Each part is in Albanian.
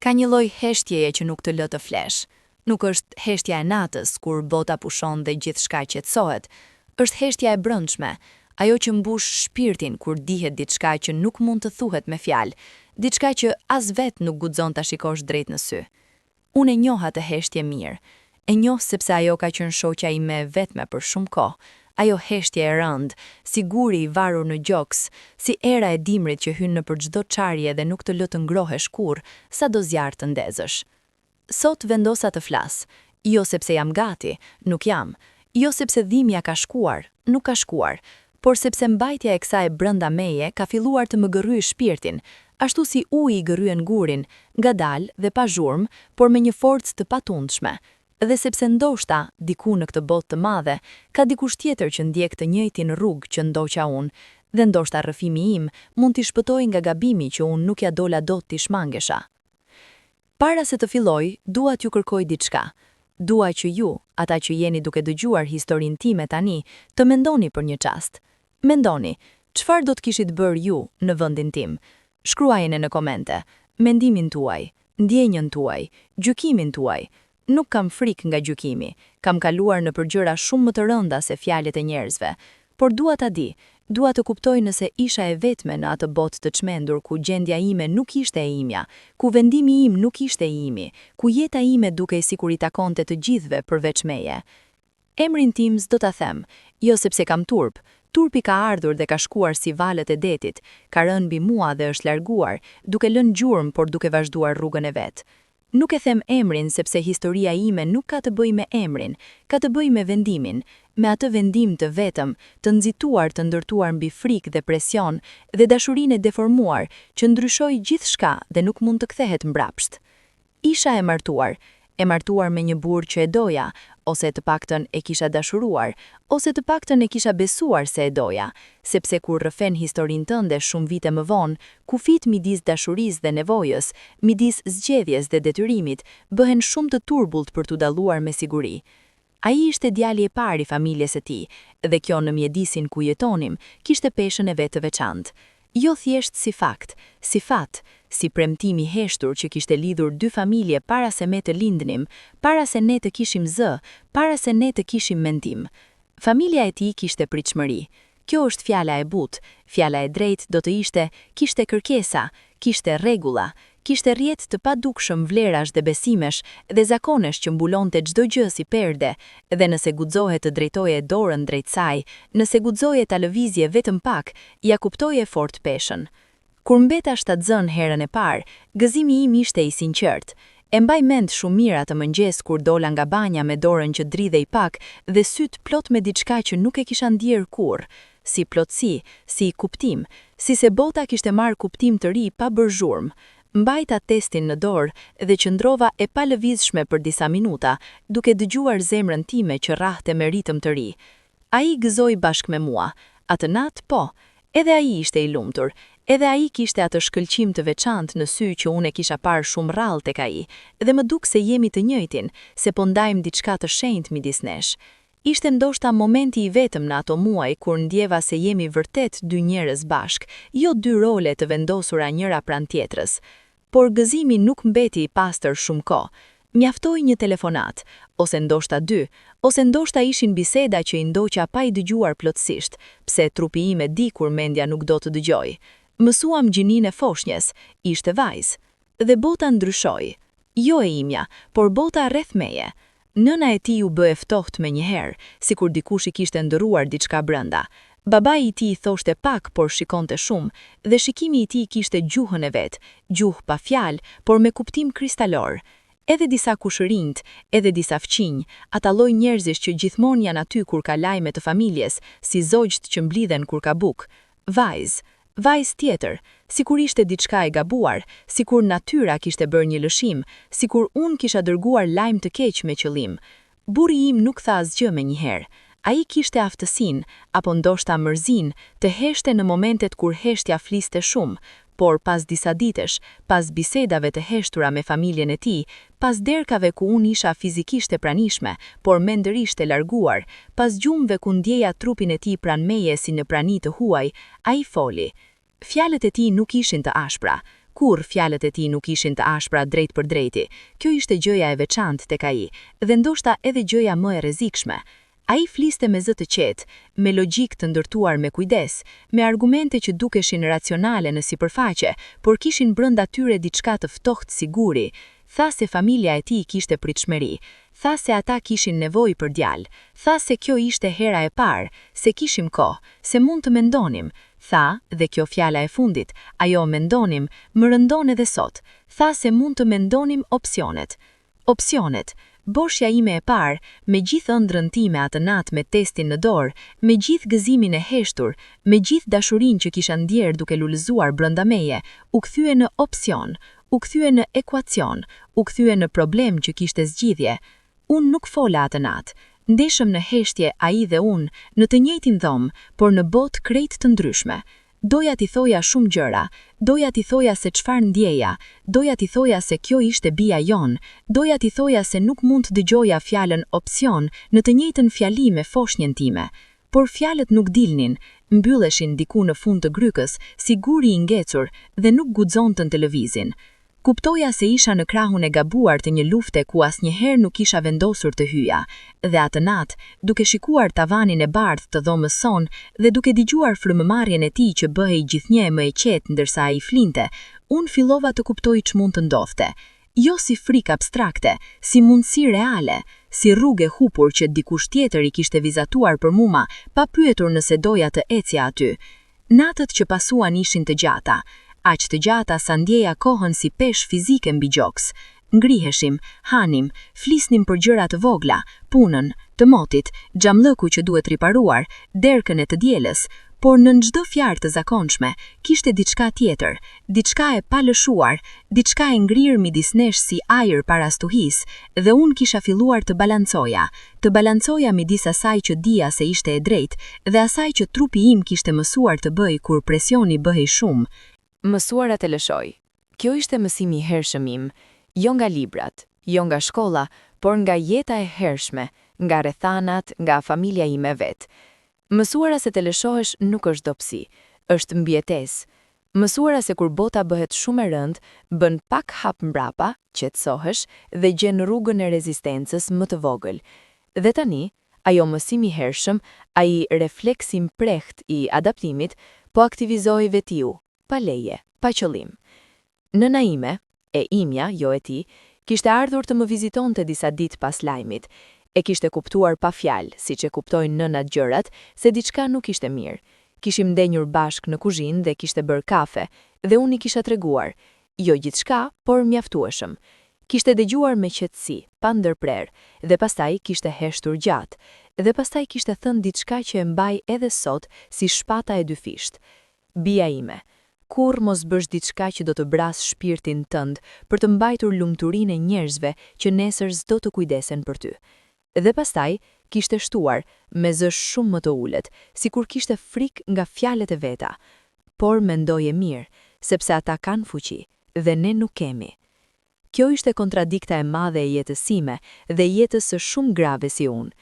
Ka një lloj heshtjeje që nuk të lë të flesh. Nuk është heshtja e natës, kur bota pushon dhe gjithçka qetësohet. Është heshtja e brendshme, ajo që mbush shpirtin kur dihet diçka që nuk mund të thuhet me fjalë, diçka që as vet nuk guxon ta shikosh drejt në sy. Unë e njoh atë heshtje mirë. E njoh sepse ajo ka qenë shoqja ime e vetme për shumë kohë. Ajo heshtje e rënd, si guri i varur në gjoks, si era e dimrit që hyn nëpër çdo çarje dhe nuk të lë të ngrohesh kurrë, sado zjarr të ndezësh. Sot vendosa të flas, jo sepse jam gati, nuk jam, jo sepse dhimbja ka shkuar, nuk ka shkuar, por sepse mbajtja e kësaj brenda meje ka filluar të më gërryej shpirtin, ashtu si uji i gërryen gurin, ngadalë dhe pa zhurmë, por me një forcë të patundshme. Dhe sepse ndoshta, diku në këtë botë të madhe, ka dikush tjetër që ndjek të njëjtin rrugë që ndoqa unë, dhe ndoshta rrëfimi im mund t'i shpëtojë nga gabimi që unë nuk ja dola dot t'i shmangesha. Para se të filloj, dua t'ju kërkoj diçka. Dua që ju, ata që jeni duke dëgjuar historinë time tani, të mendoni për një çast. Mendoni, çfarë do të kishit bërë ju në vendin tim? Shkruajeni në komente, mendimin tuaj, ndjenjën tuaj, gjykimin tuaj. Nuk kam frikë nga gjykimi, kam kaluar në gjëra shumë më të rënda se fjalët e njerëzve, por dua ta di, dua të kuptoj nëse isha e vetme në atë botë të çmendur ku gjendja ime nuk ishte e imja, ku vendimi im nuk ishte i imi, ku jeta ime dukej sikur i takonte të gjithëve përveç meje. Emrin tim s'do ta them, jo sepse kam turp. Turpi ka ardhur dhe ka shkuar si valët e detit, ka rënë mbi mua dhe është larguar, duke lënë gjurmë por duke vazhduar rrugën e vet. Nuk e them emrin sepse historia ime nuk ka të bëjë me emrin, ka të bëjë me vendimin, me atë vendim të vetëm, të nxituar të ndërtuar mbi frikë dhe presion dhe dashurinë e deformuar që ndryshoi gjithçka dhe nuk mund të kthehet mbrapsht. Isha e martuar me një burr që e doja, ose të paktën e kisha dashuruar, ose të paktën e kisha besuar se e doja, sepse kur rrëfen historinë tënde shumë vite më vonë, kufit midis dashurisë dhe nevojës, midis zgjedhjes dhe detyrimit, bëhen shumë të turbullt për t'u dalluar me siguri. Ai ishte djali i parë i familjes së tij, dhe kjo në mjedisin ku jetonim, kishte peshën e vet të veçantë. Jo thjesht si fakt, si fat, si premtim i heshtur që kishte lidhur dy familje para se me të lindnim, para se ne të kishim zë, para se ne të kishim mendim. Familja e tij kishte pritshmëri. Kjo është fjala e butë, fjala e drejtë do të ishte, kishte kërkesa, kishte rregulla, kishte rrjet të padukshëm vlerash dhe besimesh dhe zakonesh që mbulonte çdo gjë si perde, dhe nëse guxohej të drejtoje dorën drejt saj, nëse guxoje ta lëvizje vetëm pak, ja kuptoje fort peshën. Kur mbeta shtatzën herën e parë, gëzimi im ishte i sinqert. E mbaj mend shumë mirë atë mëngjes kur dola nga banja me dorën që dridhej pak dhe syt plot me diçka që nuk e kisha ndier kurrë, si plotësi, si kuptim, si se bota kishte marrë kuptim të ri pa bërë zhurmë. Mbajta testin në dorë dhe qëndrova e palëvizshme për disa minuta, duke dëgjuar zemrën time që rrahte me ritëm të ri. Ai gëzoi bashkë me mua. Atë natë, po, edhe ai ishte i lumtur. Edhe ai kishte atë shkëlqim të veçantë në sy që unë e kisha parë shumë rrallë tek ai, dhe më duk se jemi të njëjtin, se po ndajmë diçka të shenjtë midis nesh. Ishte ndoshta momenti i vetëm në ato muaj kur ndjeva se jemi vërtet dy njerëz bashk, jo dy role të vendosura njëra pranë tjetrës. Por gëzimi nuk mbeti i pastër shumë kohë. Mjaftoi një telefonat, ose ndoshta dy, ose ndoshta ishin biseda që i ndoqa pa i dëgjuar plotësisht, pse trupi im e di kur mendja nuk do të dëgjoj. Mësuam gjininë e foshnjës, ishte vajzë. Dhe bota ndryshoi. Jo e imja, por bota rreth meje. Nëna e tij u bë e ftohtë menjëherë, sikur dikush i kishte ndëruar diçka brenda. Babai i tij thoshte pak, por shikonte shumë, dhe shikimi i tij kishte gjuhën e vet, gjuhë pa fjalë, por me kuptim kristalor. Edhe disa kushërinjt, edhe disa fqinj, ata lloj njerëzish që gjithmonë janë aty kur ka lajme të familjes, si zogjt që mblidhen kur ka buk. Vajzë tjetër, sikur ishte diçka e gabuar, sikur natyra kishte bërë një lëshim, sikur unë kisha dërguar lajm të keq me qëllim. Burri im nuk tha asgjë menjëherë. Ai kishte aftësinë, apo ndoshta mërzinë, të heshte në momentet kur heshtja fliste shumë, por pas disa ditësh, pas bisedave të heshtura me familjen e tij, pas derkave ku unë isha fizikisht e pranishme, por mendërisht e larguar, pas gjumëve ku ndjeja trupin e tij pranë meje si në prani të huaj, ai foli. Fjalët e tij nuk ishin të ashpra, Kur fjalët e tij nuk ishin të ashpra drejt për drejti. Kjo ishte gjëja e veçantë tek ai, dhe ndoshta edhe gjëja më e rrezikshme. Ai fliste me zë të qetë, me logjik të ndërtuar me kujdes, me argumente që dukeshin racionale në sipërfaqe, por kishin brenda tyre diçka të ftohtë siguri. Tha se familja e tij kishte pritshmëri. Tha se ata kishin nevojë për djalë. Tha se kjo ishte hera e parë, se kishim kohë, se mund të mendonim. Tha, dhe kjo fjala e fundit, ajo mendonim, më rëndon edhe sot. Tha se mund të mendonim opsionet. Opsionet. Boshja ime e parë, me gjithë ëndrrën time atë natë me testin në dorë, me gjithë gëzimin e heshtur, me gjithë dashurinë që kisha ndjerë duke lulëzuar brenda meje, u kthye në opsion, u kthye në ekuacion, u kthye në problem që kishte zgjidhje. Unë nuk fola atë natë. Ndeshëm në heshtje ai dhe unë, në të njëjtin dhomë, por në botë krejt të ndryshme. Doja t'i thoja shumë gjëra, doja t'i thoja se çfarë ndjeja, doja t'i thoja se kjo ishte bija jon, doja t'i thoja se nuk mund të dëgjoja fjalën opsion në të njëjtën fjali me foshnjën time. Por fjalët nuk dilnin, mbylleshin diku në fund të grykës, si guri i ngecur dhe nuk guxonten të lëvizin. Kuptoja se isha në krahun e gabuar të një lufte ku asnjëherë nuk isha vendosur të hyja, dhe atë natë, duke shikuar tavanin e bardhë të dhomës son dhe duke dëgjuar frymëmarrjen e tij që bëhej gjithnjë më e qetë ndërsa ai flinte, unë fillova të kuptoj ç'mund të ndodhte. Jo si frikë abstrakte, si mundësi reale, si rrugë e hupur që dikush tjetër i kishte vizatuar për mua, pa pyetur nëse doja të ecja aty. Natët që pasuan ishin të gjata. Aq të gjata sa ndjeja kohën si peshë fizike mbi gjoks. Ngriheshim, hanim, flisnim për gjëra të vogla, punën, të motit, xhamllëku që duhet riparuar, derkën e të dielës, por në çdo fjalë të zakonshme kishte diçka tjetër, diçka e palëshuar, diçka e ngrirë midis nesh si ajër para stuhis, dhe unë kisha filluar të balancoja midis asaj që dija se ishte e drejtë dhe asaj që trupi im kishte mësuar të bëj kur presioni bëhej shumë. Mësuara të lëshoj. Kjo ishte mësimi i hershëm im, jo nga librat, jo nga shkolla, por nga jeta e hershme, nga rrethanat, nga familja ime vet. Mësuara se të lëshohesh nuk është dobësi, është mbijetesë. Mësuara se kur bota bëhet shumë e rëndë, bën pak hap mbrapa, qetësohesh dhe gjen rrugën e rezistencës më të vogël. Dhe tani, ajo mësimi i hershëm, ai refleksi mpreht i adaptimit, po aktivizoi vetiu, pa leje, pa qëllim. Nëna ime, e imja, jo e ti, kishte ardhur të më vizitonte disa ditë pas lajmit. E kishte kuptuar pa fjalë, siç e kuptojnë nënat gjërat, se diçka nuk ishte mirë. Kishim ndenjur bashk në kuzhinë dhe kishte bërë kafe, dhe unë i kisha treguar, jo gjithçka, por mjaftueshëm. Kishte dëgjuar me qetësi, pa ndërprer, dhe pastaj kishte heshtur gjatë, dhe pastaj kishte thënë diçka që e mbaj edhe sot si shpata e dy fisht. Bija ime, kur mos bësh diçka që do të bras shpirtin tënd për të mbajtur lumturinë e njerëzve që nesër s'do të kujdesen për ty. Dhe pastaj kishte shtuar me zë shumë më të ulët, sikur kishte frikë nga fjalët e veta. Por mendoje mirë, sepse ata kanë fuqi dhe ne nuk kemi. Kjo ishte kontradikta e madhe e jetës sime dhe jetës së shumë grave si unë.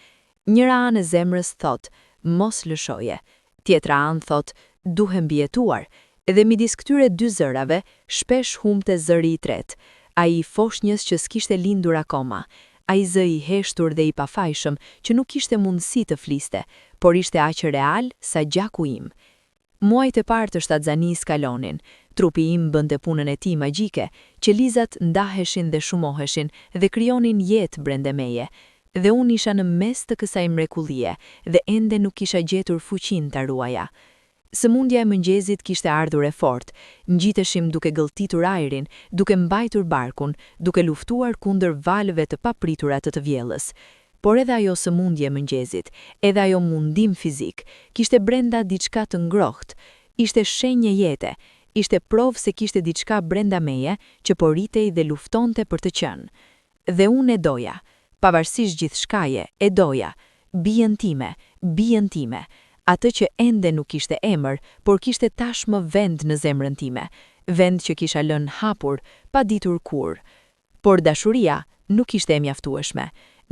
Njëra anë e zemrës thot, mos lëshoje. Tjetra anë thot, duhe mbijetuar. Dhe midis këtyre dy zërave, shpesh humbte zëri i tretë, ai i foshnjës që s'kishte lindur akoma, ai zë i heshtur dhe i pafajshëm që nuk kishte mundësi të fliste, por ishte aq real sa gjaku im. Muajt e parë të shtatzanisë kalonin, trupi im bënte punën e tij magjike, qelizat ndaheshin dhe shumoheshin dhe krijonin jetë brenda meje, dhe unë isha në mes të kësaj mrekullie dhe ende nuk kisha gjetur fuqinë ta ruaja. Sëmundja e mëngjesit kishte ardhur e fortë, ngjiteshim duke gëlltitur ajrin, duke mbajtur barkun, duke luftuar kundër valëve të papritura të vjellës. Por edhe ajo sëmundje e mëngjesit, edhe ajo mundim fizik, kishte brenda diçka të ngrohtë, ishte shenjë jete, ishte provë se kishte diçka brenda meje që po ritej dhe luftonte për të qenë. Dhe unë e doja, pavarësisht gjithçkaje, e doja, bijën time. Atë që ende nuk kishte emër, por kishte tashmë vend në zemrën time, vend që kisha lënë hapur, pa ditur kur. Por dashuria nuk ishte e mjaftueshme.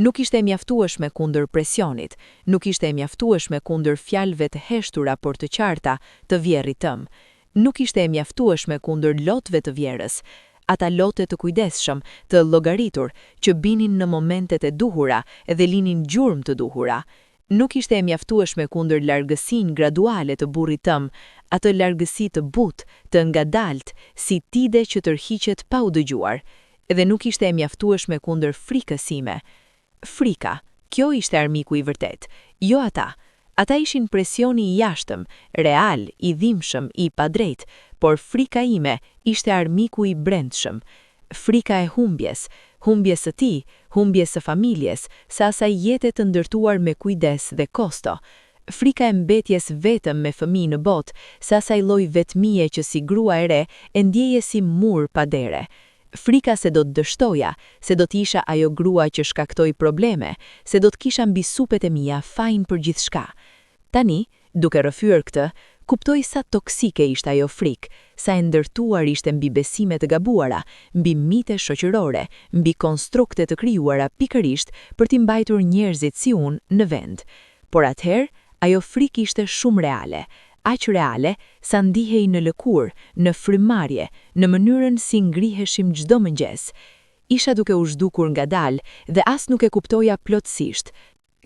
Nuk ishte e mjaftueshme kundër presionit, nuk ishte e mjaftueshme kundër fjalëve të heshtura por të qarta të vjerrit tëm. Nuk ishte e mjaftueshme kundër lotëve të vjerës, ata lote të kujdesshëm, të llogaritur, që binin në momentet e duhura dhe linin gjurmë të duhura. Nuk ishte e mjaftueshme kundër largësinë graduale të burrit tëm, atë largësi të butë, të ngadalt, si tide që tërhiqet pa u dëgjuar. Dhe nuk ishte e mjaftueshme kundër frikës sime. Frika, kjo ishte armiku i vërtet, jo ata. Ata ishin presioni i jashtëm, real, i dhimbshëm, i padrejt, por frika ime ishte armiku i brendshëm. Frika e humbjes së tij, humbjes së familjes, së asaj jete të ndërtuar me kujdes dhe kosto. Frika e mbetjes vetëm me fëmijë në botë, së asaj lloj vetmie që si grua e re e ndjeje si mur pa dere. Frika se do të dështoja, se do t'isha ajo grua që shkaktoi probleme, se do t'kisha mbi supet e mia fajin për gjithçka. Tani, duke rrëfyer këtë, kuptoj sa toksike ishte ajo frikë, sa e ndërtuar ishte mbi besime të gabuara, mbi mite shoqërore, mbi konstrukte të krijuara pikërisht për t'i mbajtur njerëzit si unë në vend. Por atëherë, ajo frikë ishte shumë reale. Aq reale sa ndihej në lëkurë, në frymarrje, në mënyrën si ngriheshim çdo mëngjes. Isha duke u zhdukur ngadalë dhe as nuk e kuptoja plotësisht.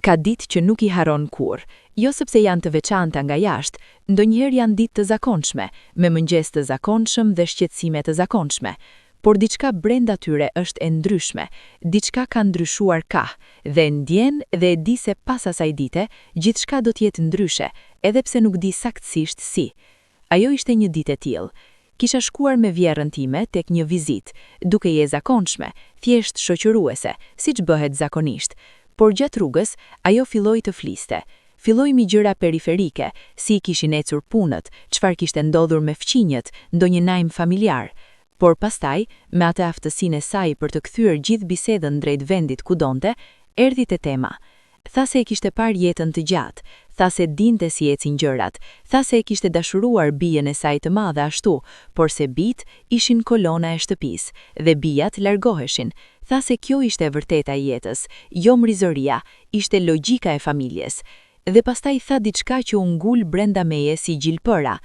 Ka ditë që nuk i harron kurrë, jo sepse janë të veçanta nga jashtë, ndonjëherë janë ditë të zakonshme, me mëngjes të zakonshëm dhe shqetësime të zakonshme. Por diçka brenda tyre është e ndryshme, diçka ka ndryshuar dhe ndjen dhe e di se pas asaj dite, gjithçka do t'jetë ndryshe, edhe pse nuk di saktësisht si. Ajo ishte një ditë e tillë. Kisha shkuar me vjerrën time tek një vizitë, duke je zakonshme, thjesht shoqëruese, siç bëhet zakonisht. Por gjatë rrugës, ajo filloi të fliste. Filloi mi gjëra periferike, si kishin ecur punët, çfarë kishte ndodhur me fqinjët, ndonjë najm familjar. Por pastaj, me atë aftësinë e saj për të kthyer gjithë bisedën drejt vendit ku donte, erdhi te tema. Tha se e kishte parë jetën të gjatë, tha se dinte si ecin gjërat, tha se e kishte dashuruar bijën e saj të madhe ashtu, por se bijt ishin kolona e shtëpisë dhe bijat largoheshin. Tha se kjo ishte e vërteta e jetës, jo mrizoria, ishte logjika e familjes. Dhe pastaj tha diçka që u ngul brenda meje si gjilpëra.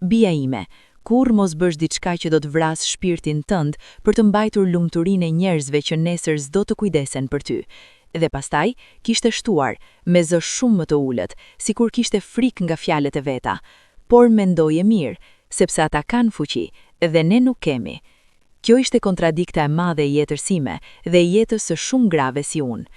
Bija ime, kur mos bësh diçka që do të vras shpirtin tënd për të mbajtur lumturinë e njerëzve që nesër s'do të kujdesen për ty. Dhe pastaj kishte shtuar, me zë shumë më të ulët, sikur kishte frikë nga fjalët e veta. Por mendoje mirë, sepse ata kanë fuqi dhe ne nuk kemi. Kjo ishte kontradikta e madhe e jetës sime dhe e jetës së shumë grave si unë.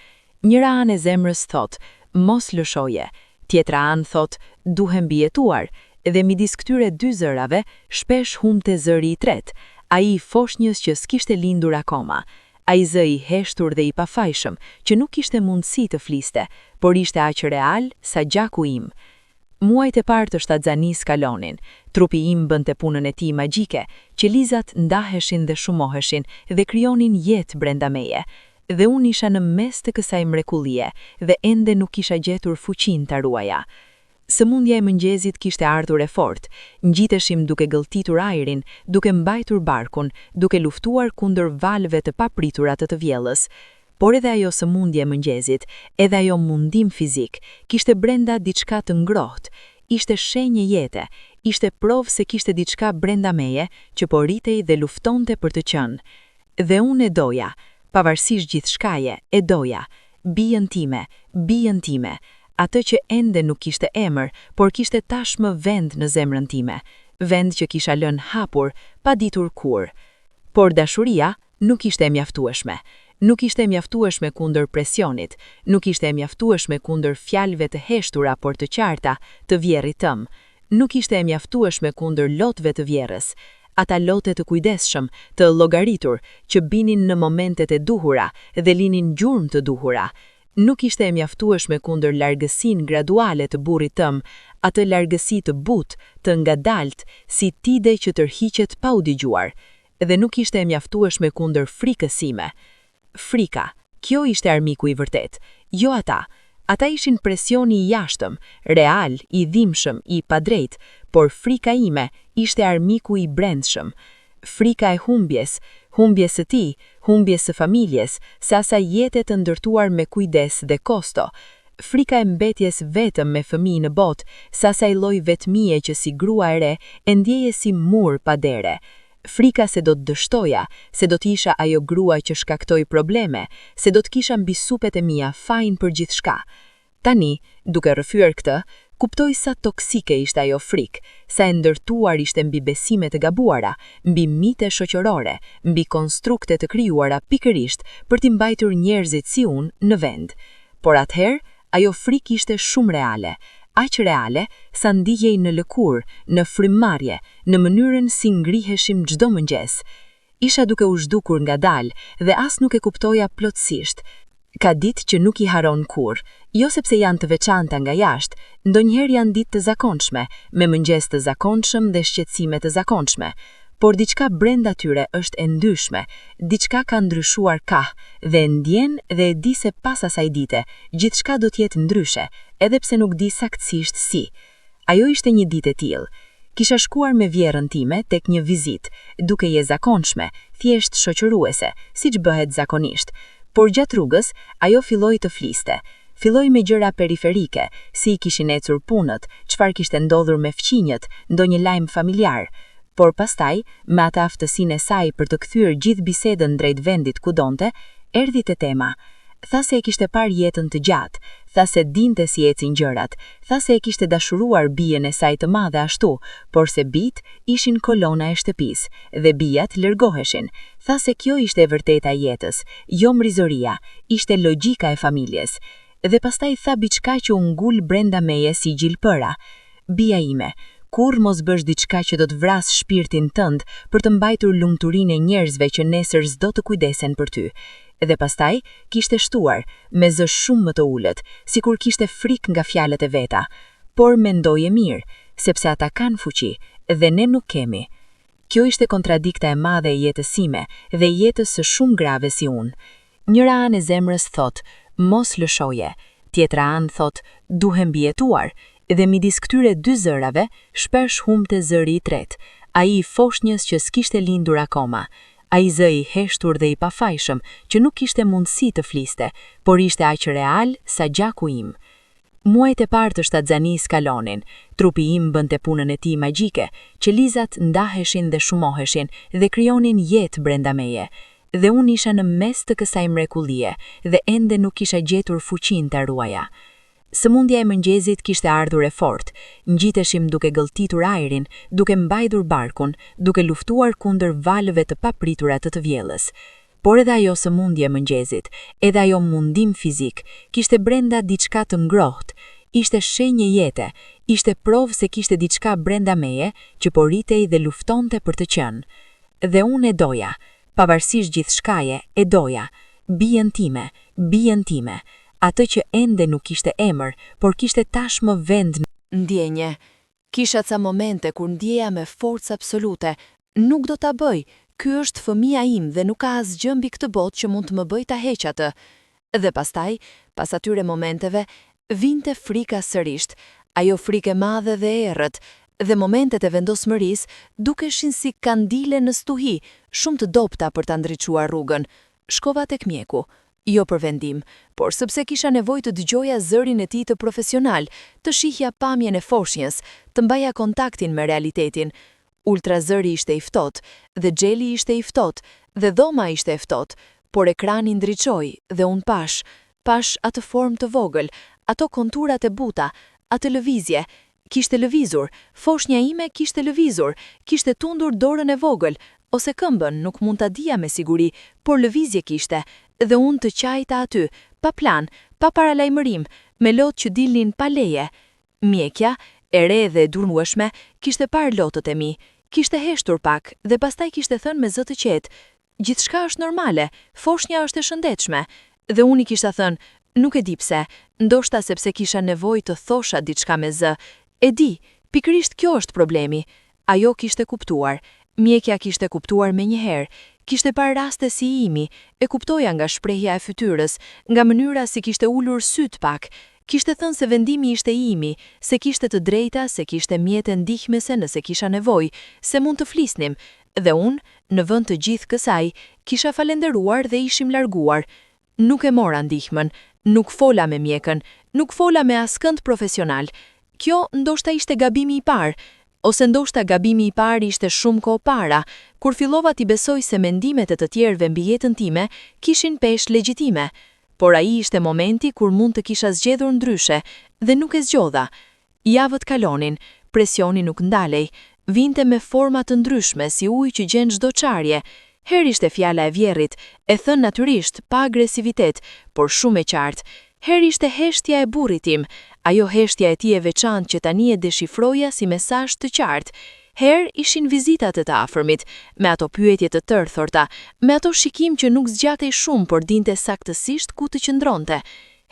Njëra anë e zemrës thot, mos lëshoje, tjetra anë thot, duhem bijetuar, dhe midis këtyre dy zërave, shpesh humbte zëri i tretë, ai i foshnjës që s'kishte lindur akoma, ai zë i heshtur dhe i pafajshëm, që nuk kishte mundësi të fliste, por ishte aq real sa gjaku im. Muajt e parë të shtatzanis kalonin, trupi im bënte punën e tij magjike, që lizat ndaheshin dhe shumoheshin dhe krijonin jetë brenda meje. Dhe unë isha në mes të kësaj mrekullie dhe ende nuk kisha gjetur fuqinë ta ruaja. Sëmundja e mëngjesit kishte ardhur e fortë, ngjiteshim duke gëlltitur ajrin, duke mbajtur barkun, duke luftuar kundër valëve të papritura të vjellës. Por edhe ajo sëmundje e mëngjesit, edhe ajo mundim fizik, kishte brenda diçka të ngrohtë, ishte shenjë jete, ishte provë se kishte diçka brenda meje që po rritej dhe luftonte për të qenë. Dhe unë e doja, pavarësisht gjithçkaje, e doja, bijën time, atë që ende nuk kishte emër, por kishte tashmë vend në zemrën time, vend që kisha lënë hapur, pa ditur kur. Por dashuria nuk ishte e mjaftueshme. Nuk ishte e mjaftueshme kundër presionit, nuk ishte e mjaftueshme kundër fjalëve të heshtura por të qarta të vjerrit tëm. Nuk ishte e mjaftueshme kundër lotëve të vjerrës, ata lote të kujdesshëm, të llogaritur, që binin në momentet e duhura dhe linin gjurmë të duhura. Nuk ishte e mjaftueshme kundër largësinë graduale të burrit tëm, atë largësi të butë, të ngadalt, si tide që tërhiqet pa u dëgjuar. Dhe nuk ishte e mjaftueshme kundër frikës sime. Frika, kjo ishte armiku i vërtet, jo ata. Ata ishin presioni i jashtëm, real, i dhimbshëm, i padrejt, por frika ime ishte armiku i brendshëm. Frika e humbjes së tij, humbjes së familjes, se asaj jete të ndërtuar me kujdes dhe kosto. frika e mbetjes vetëm me fëmijë në botë, sa asaj lloj vetmie që si grua e re e ndjeje si mur pa dere. Frika se do të dështoja, se do të isha ajo grua që shkaktoi probleme, se do të kisha mbi supet e mia fajin për gjithçka. Tani, duke rrëfyer këtë, kuptoj sa toksike ishte ajo frikë, sa e ndërtuar ishte mbi besime të gabuara, mbi mite shoqërore, mbi konstrukte të krijuara pikërisht për t'i mbajtur njerëzit si unë në vend. Por atëherë, ajo frikë ishte shumë reale, aq reale sa ndihej në lëkurë, në frymëmarrje, në mënyrën si ngriheshim çdo mëngjes. Isha duke u zhdukur ngadalë dhe as nuk e kuptoja plotësisht. Ka ditë që nuk i haron kur, jo sepse janë të veçanta nga jashtë, ndonjëherë janë ditë të zakonshme, me mëngjes të zakonshëm dhe shqetësime të zakonshme, por diçka brenda tyre është e ndyshme, diçka ka ndryshuar dhe e ndjen dhe e di se pas asaj dite, gjithçka do të jetë ndryshe, edhe pse nuk di saktësisht si. Ajo ishte një ditë e tillë. Kisha shkuar me vjerën time tek një vizitë, duke je zakonshme, thjesht shoqëruese, siç bëhet zakonisht. Por gjatë rrugës, ajo filloi të fliste. Filloi me gjëra periferike, si i kishin ecur punët, çfarë kishte ndodhur me fqinjët, ndonjë lajm familjar. Por pastaj, me atë aftësinë e saj për të kthyer gjithë bisedën drejt vendit ku donte, erdhi te tema. Tha se e kishte parë jetën të gjatë, tha se dinte si ecin gjërat, tha se e kishte dashuruar bijën e saj të madhe ashtu, por se bijt ishin kolona e shtëpisë dhe bijat lërgoheshin. Tha se kjo ishte e vërteta e jetës, jo mrizoria, ishte logjika e familjes. Dhe pastaj tha diçka që u ngul brenda meje si gjilpëra. Bija ime, kur mos bësh diçka që do të vras shpirtin tënd për të mbajtur lumturinë e njerëzve që nesër s'do të kujdesen për ty. Dhe pastaj kishte shtuar, me zë shumë më të ulët, sikur kishte frikë nga fjalët e veta. Por mendoje mirë, sepse ata kanë fuqi dhe ne nuk kemi. Kjo ishte kontradikta e madhe e jetës sime dhe jetës së shumë grave si unë. Njëra anë e zemrës thot, mos lëshoje, tjetra anë thot, duhem mbijetuar, dhe midis këtyre dy zërave, shpesh humte zëri i tretë, ai i foshnjës që s'kishte lindur akoma, ai zë i heshtur dhe i pafajshëm që nuk kishte mundësi të fliste, por ishte aq real sa gjaku im. Muajt e parë të shtatzanis kalonin, trupi im bënte punën e tij magjike, qelizat ndaheshin dhe shumoheshin dhe krijonin jetë brenda meje. Dhe unë isha në mes të kësaj mrekullie dhe ende nuk kisha gjetur fuqinë ta ruaja. Sëmundja e mëngjesit kishte ardhur e fortë, ngjiteshim duke gëlltitur ajrin, duke mbajtur barkun, duke luftuar kundër valëve të papritura të vjellës. Por edhe ajo sëmundje e mëngjesit, edhe ajo mundim fizik, kishte brenda diçka të ngrohtë, ishte shenjë jete, ishte provë se kishte diçka brenda meje që po ritej dhe luftonte për të qenë. Dhe unë e doja, pavarësisht gjithçkaje, e doja, bijën time, atë që ende nuk kishte emër, por kishte tashmë vend në ndjenje. Kisha ca momente kur ndjeja me forcë absolute, nuk do ta bëj, ky është fëmia im dhe nuk ka asgjë mbi këtë botë që mund të më bëj ta heq atë. Dhe pastaj, pas atyre momenteve, vinte frika sërisht, ajo frikë e madhe dhe errët, dhe momentet e vendosmërisë dukeshin si kandile në stuhi, shumë të dobta për ta ndriçuar rrugën. Shkova tek mjeku, jo për vendim, por sepse kisha nevojë të dëgjoja zërin e tij të profesional, të shihja pamjen e foshnjës, të mbaja kontaktin me realitetin. Ultrazëri ishte i ftohtë, dhe xheli ishte i ftohtë, dhe dhoma ishte e ftohtë, por ekrani ndriçoi dhe unë pash atë formë të vogël, ato konturat e buta, atë lëvizje. Kishte lëvizur, foshnja ime kishte lëvizur, kishte tundur dorën e vogël, ose këmbën, nuk mund ta dija me siguri, por lëvizje kishte, dhe unë të qajta aty, pa plan, pa paralajmërim, me lotë që dilnin pa leje. Mjekja, e re dhe e durnueshme, kishte parë lotët e mi, kishte heshtur pak dhe pastaj kishte thënë me zë të qetë, gjithçka është normale, foshnja është e shëndetshme, dhe unë i kishta thënë, nuk e di pse, ndoshta sepse kisha nevojë të thosha diçka me zë. E di, pikërisht kjo është problemi. Ajo kishte kuptuar, mjekja kishte kuptuar menjëherë, kishte parë raste si imi, e kuptoja nga shprehja e fytyrës, nga mënyra si kishte ulur syt pak. Kishte thënë se vendimi ishte imi, se kishte të drejta, se kishte mjete ndihmëse nëse kisha nevojë, se mund të flisnim, dhe unë, në vend të gjithë kësaj, kisha falenderuar dhe ishim larguar. Nuk e mora ndihmën, Nuk fola me mjekën, nuk fola me askënd profesional. Kjo ndoshta ishte gabimi i parë, ose ndoshta gabimi i parë ishte shumë kohë para, kur fillova t'i besoj se mendimet e të tjerëve mbi jetën time kishin peshë legjitime. Por ai ishte momenti kur mund të kisha zgjedhur ndryshe, dhe nuk e zgjodha. Javët kalonin, presioni nuk ndalej, vinte me forma të ndryshme si ujë që gjen çdo çarje. Herë ishte fjala e vjerrit, e thënë natyrisht, pa agresivitet, por shumë e qartë. Herë ishte heshtja e burrit tim, ajo heshtja e tij e veçantë që tani e deshifroja si mesazh të qartë. Herë ishin vizitat e të afërmit, me ato pyetje të tërthorta, me ato shikim që nuk zgjatej shumë por dinte saktësisht ku të qëndronte.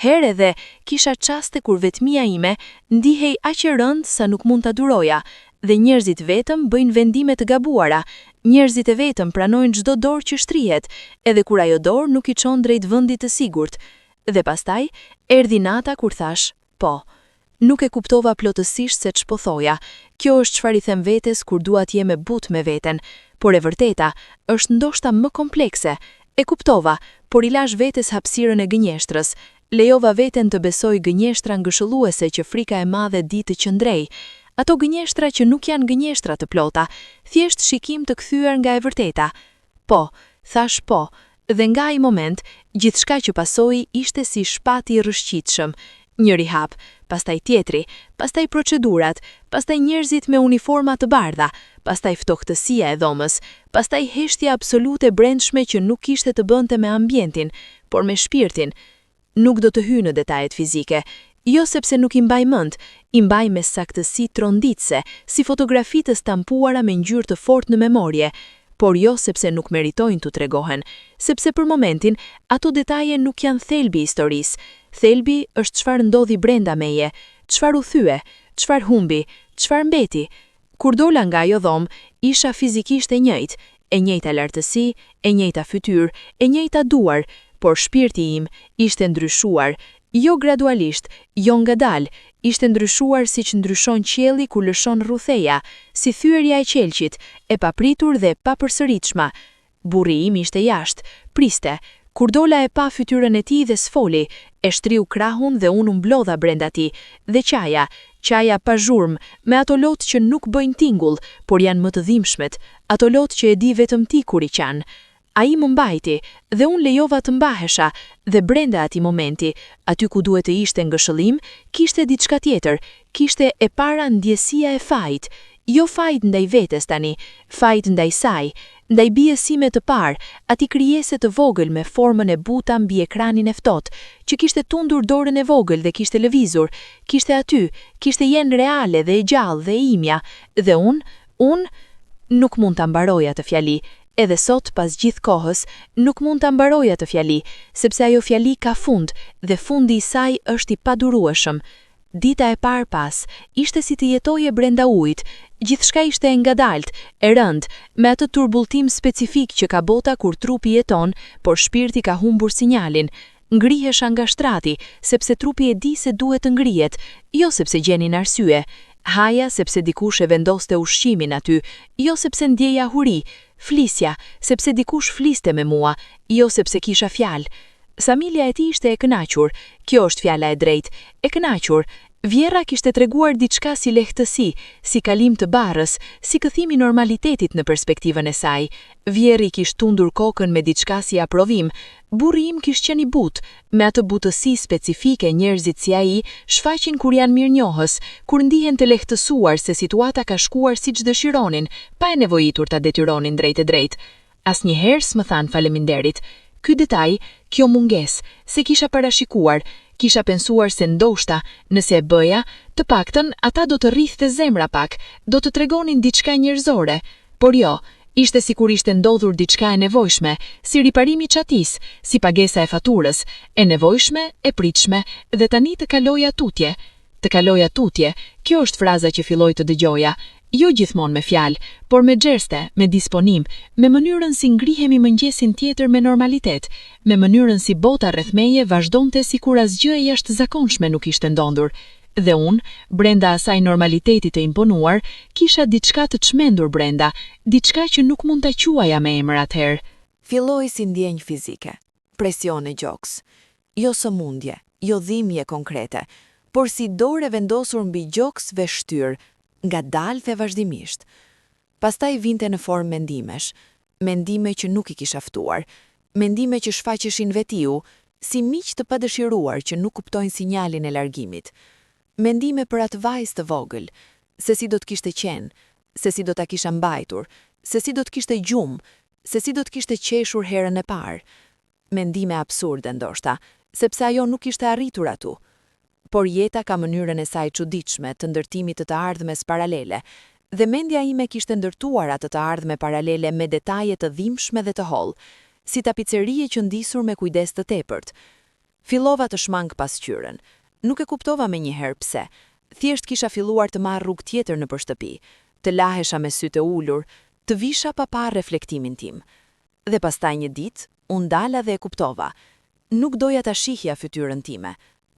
Herë edhe kisha çaste kur vetmia ime ndihej aq e rëndë sa nuk mund ta duroja, dhe njerëzit vetëm bëjnë vendime të gabuara. Njerëzit e vetëm pranojnë çdo dorë që shtrihet, edhe kur ajo dorë nuk i çon drejt vendit të sigurt. Dhe pastaj erdhi nata kur thash, po. Nuk e kuptova plotësisht se ç'po thoja. Kjo është çfarë i them vetes kur dua të jem e butë me veten, por e vërteta është ndoshta më komplekse. E kuptova, por i lash vetes hapësirën e gënjeshtrës. Lejova veten të besoj gënjeshtra ngëshëlluese që frika e madhe di të qëndrej. Ato gënjeshtra që nuk janë gënjeshtra të plota, thjesht shikim të kthyer nga e vërteta. Po, thash po, dhe nga ai moment, gjithçka që pasoi ishte si shpati i rrëshqitshëm. Njëri hap, pastaj tjetri, pastaj procedurat, pastaj njerëzit me uniforma të bardha, pastaj ftohtësia e dhomës, pastaj heshtja absolute brendshme që nuk kishte të bënte me ambientin, por me shpirtin. Nuk do të hyj në detajet fizike, jo sepse nuk i mbaj mend, i mbaj me saktësi tronditse, si fotografi të stampuara me ngjyrë të fortë në memorje, por jo sepse nuk meritojnë të tregohen, sepse për momentin ato detaje nuk janë thelbi i historisë. Thelbi është çfarë ndodhi brenda meje, çfarë u thye, çfarë humbi, çfarë mbeti. Kur dola nga ajo dhomë, isha fizikisht e njëjta lartësi, e njëjta fytyrë, e njëjta duar, por shpirti im ishte ndryshuar, jo gradualisht, jo ngadalë, ishte ndryshuar siç ndryshon qielli kur lëshon rrutheja, si thyerja e qelqit, e papritur dhe papërsëritshme. Burri im ishte jashtë, priste. Kur dola e pa fytyrën e tij dhe sfoli, e shtriu krahun dhe unë mblodha brenda tij, dhe qaja pa zhurmë, me ato lotë që nuk bëjnë tingull, por janë më të dhimbshmet, ato lotë që e di vetëm ti kur i qanë. Ai më mbajti, dhe unë lejova të mbahesha, dhe brenda atij momenti, aty ku duhet të ishte ngëshëllim, kishte diçka tjetër, kishte e para ndjesia e fajit, jo fajit ndaj vetes tani, fajit ndaj saj, ndaj bijesime të parë, ati krijese të vogël me formën e buta mbi ekranin e ftohtë, që kishte tundur dorën e vogël dhe kishte lëvizur, kishte aty, kishte jenë reale dhe e gjallë dhe imja, dhe unë nuk mund ta mbaroj atë fjali. Edhe sot, pas gjithë kohës, nuk mund ta mbaroj atë fjali, sepse ajo fjali ka fund, dhe fundi i saj është i padurueshëm. Dita e parë pas, ishte si të jetoje brenda ujit, gjithçka ishte e ngadalt, e rënd, me atë turbulltim specifik që ka bota kur trupi jeton, por shpirti ka humbur sinjalin. Ngrihesha nga shtrati, sepse trupi e di se duhet të ngrihet, jo sepse gjenin arsye. Haja sepse dikush e vendoste ushqimin aty, jo sepse ndjeja huri. Flisja, sepse dikush fliste me mua, jo sepse kisha fjalë. Familja e tij ishte e kënaqur, kjo është fjala e drejtë, e kënaqur. Vjera kishte treguar diçka si lehtësi, si kalim të barrës, si këthim i normalitetit në perspektivën e saj. Vjeri kishte tundur kokën me diçka si aprovim. Burri im kishte qenë i butë, me atë butësi specifike njerëzit si ai shfaqin kur janë mirënjohës, kur ndihen të lehtësuar se situata ka shkuar siç dëshironin, pa e nevojitur ta detyronin drejt e drejt. Asnjëherë s'më than faleminderit. Ky detaj, kjo mungesë, se kisha parashikuar, kisha pensuar se ndoshta, nëse e bëja, të paktën ata do të rrithte zemra pak, do të tregonin diçka njerëzore, por jo, ishte sikur ishte ndodhur diçka e nevojshme, si riparimi i çatis, si pagesa e faturës, e nevojshme, e pritshme, dhe tani të kaloja tutje. Të kaloja tutje, kjo është fraza që filloj të dëgjoja, jo gjithmonë me fjalë, por me xheste, me disponim, me mënyrën si ngrihemi mëngjesin tjetër me normalitet, me mënyrën si bota rreth meje vazhdonte sikur asgjë e jashtëzakonshme nuk ishte ndodhur. Dhe unë, brenda asaj normalitetit të imponuar, kisha diçka të çmendur brenda, diçka që nuk mund ta quaja me emër atëherë. Filloi si ndjenjë fizike, presion e gjoks. jo sëmundje, jo dhimbje konkrete, por si dorë e vendosur mbi gjoks ve shtyr, ngadalë dhe vazhdimisht. Pastaj vinte në formë mendimesh, mendime që nuk i kisha ftuar, mendime që shfaqeshin vetiu, si miq të padëshiruar që nuk kuptojnë sinjalin e largimit. Mendime për atë vajzë të vogël, se si do të kishte qenë, se si do ta kisha mbajtur, se si do të kishte gjumë, se si do të kishte qeshur herën e parë. Mendime absurde ndoshta, sepse ajo nuk ishte arritur atu. Por jeta ka mënyrën e saj çuditshme të ndërtimit të ardhmes paralele, dhe mendja ime kishte ndërtuar atë të ardhme paralele me detaje të dhimbshme dhe të hollë, si tapicerie që ndisur me kujdes të tepërt. Fillova të shmang pasqyrën. Nuk e kuptova menjëherë pse. Thjesht kisha filluar të marr rrugë tjetër nëpër shtëpi, të lahesha me sy të ulur, të visha pa parë reflektimin tim. Dhe pastaj një ditë, unë dala dhe e kuptova. Nuk doja ta shihja fytyrën time,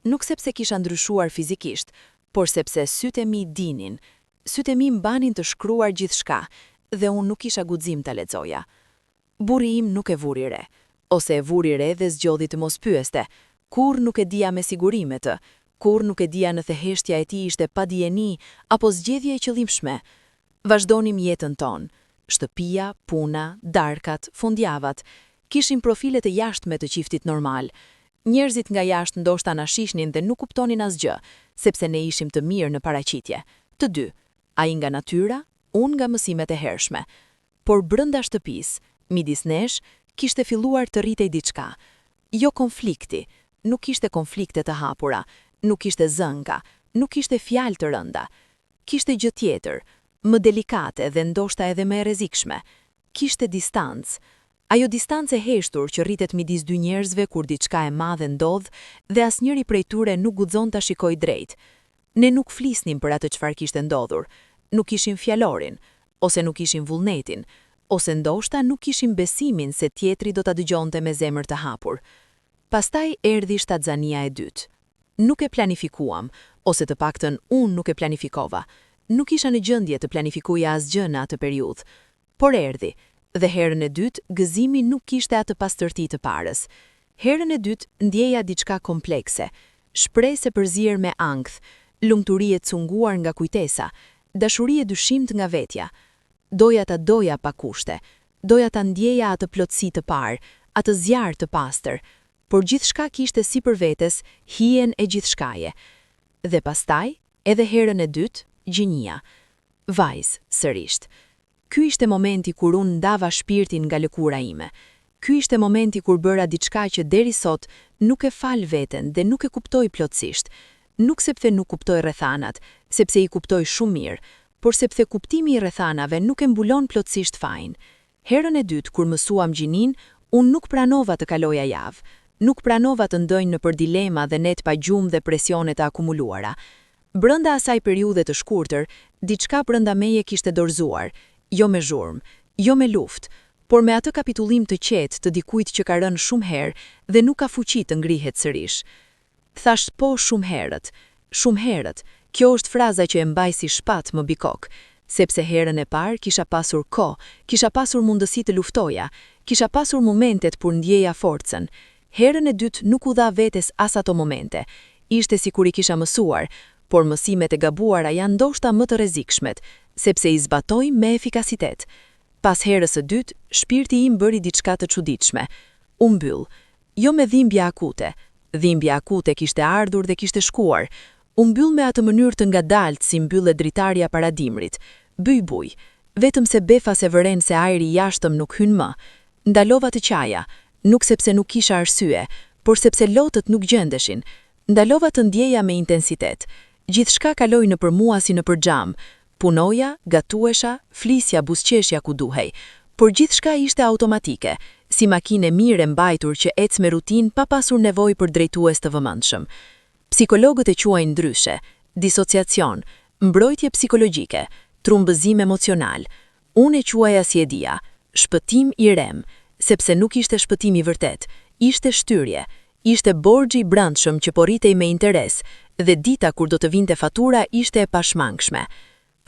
nuk sepse kisha ndryshuar fizikisht, por sepse sytë e mi dinin, sytë e mi mbanin të shkruar gjithçka, dhe unë nuk kisha guxim ta lexoja. Burri im nuk e vuri re, ose e vuri re dhe zgjodhi të mos pyeste, kur nuk e dija me siguri me të, kur nuk e dija në theheshtja e tij ishte pa dijeni apo zgjedhje e qëllimshme. Vazhdonim jetën tonë, shtëpia, puna, darkat, fundjavat, kishim profilet e jashtme të qiftit normal. Njerëzit nga jashtë ndoshta na shihnin dhe nuk kuptonin asgjë, sepse ne ishim të mirë në paraqitje. Të dy, ai nga natyra, unë nga mësimet e hershme. Por brenda shtëpisë, midis nesh, kishte filluar të rritej diçka. Jo konflikti, nuk kishte konflikte të hapura, nuk kishte zënga, nuk kishte fjalë të rënda. Kishte gjë tjetër, më delikate dhe ndoshta edhe më e rrezikshme. Kishte distancë. Ajo distancë e heshtur që rritet midis dy njerëzve kur diçka e madhe ndodh dhe asnjëri prej tyre nuk guxon ta shikojë drejt. Ne nuk flisnim për atë çfarë kishte ndodhur, nuk kishim fjalorin, ose nuk kishim vullnetin, ose ndoshta nuk kishim besimin se tjetri do ta dëgjonte me zemër të hapur. Pastaj erdhi shtatzania e dytë. Nuk e planifikuam, ose të paktën unë nuk e planifikova. Nuk isha në gjendje të planifikuja asgjë në atë periudhë, por erdhi, dhe herën e dytë gëzimi nuk kishte atë pastërti të parës. Herën e dytë ndjeja diçka komplekse, shpresë e përzier me ankth, lumturi e cunguar nga kujtesa, dashuri e dyshimt nga vetja. Doja ta doja pa kushte, doja ta ndjeja atë plotësi të parë, atë zjarr të pastër, por gjithçka kishte sipër vetes hijen e gjithçkaje. Dhe pastaj, edhe herën e dytë, gjinia. Vajzë, sërisht. Ky ishte momenti kur unë ndava shpirtin nga lëkura ime. Ky ishte momenti kur bëra diçka që deri sot nuk e fal veten dhe nuk e kuptoj plotësisht. Nuk sepse nuk kuptoj rrethanat, sepse i kuptoj shumë mirë, por sepse kuptimi i rrethanave nuk e mbulon plotësisht fajin. Herën e dytë kur mësuam gjinin, unë nuk pranova të kaloja javë. Nuk pranova të ndonjë nëpër dilema dhe net pa gjumë dhe presione të akumuluara. Brenda asaj periudhe të shkurtër, diçka brenda meje kishte dorëzuar, jo me zhurmë, jo me luftë, por me atë kapitullim të qetë të dikujt që ka rënë shumë herë dhe nuk ka fuqi të ngrihet sërish. Thash po shumë herët, kjo është fraza që e mbaj si shpat më bikok, sepse herën e parë kisha pasur kohë, kisha pasur mundësi të luftoja, kisha pasur momentet kur ndjeja forcën. Herën e dytë nuk u dha vetes as ato momente. Ishte sikur i kisha mësuar, por mësimet e gabuara janë ndoshta më të rrezikshmet, sepse i zbatoj me efikasitet. Pas herës së dytë, shpirti im bëri diçka të çuditshme. U mbyll, jo me dhimbje akute. Dhimbja akute kishte ardhur dhe kishte shkuar. U mbyll me atë mënyrë të ngadalt si mbyllet dritarja para dimrit. Buj, vetëm se befa se vëren se ajri jashtëm nuk hyn më. Ndalova të qaja, nuk sepse nuk kisha arsye, por sepse lotët nuk gjendeshin. Ndalova të ndjeja me intensitet. Gjithçka kaloi nëpër mua si nëpër xham. Punoja, gatuesha, flisja, buzëqeshja ku duhej, por gjithçka ishte automatike, si makinë mirë e mbajtur që ec me rutinë pa pasur nevojë për drejtues të vëmendshëm. Psikologët e quajnë ndryshe: disociacion, mbrojtje psikologjike, trumbëzim emocional. Unë e quaja si e dija, shpëtim i rem, sepse nuk ishte shpëtim i vërtet, ishte shtyrje, ishte borxhi i brendshëm që po rritej me interes, dhe dita kur do të vinte fatura ishte e pashmangshme.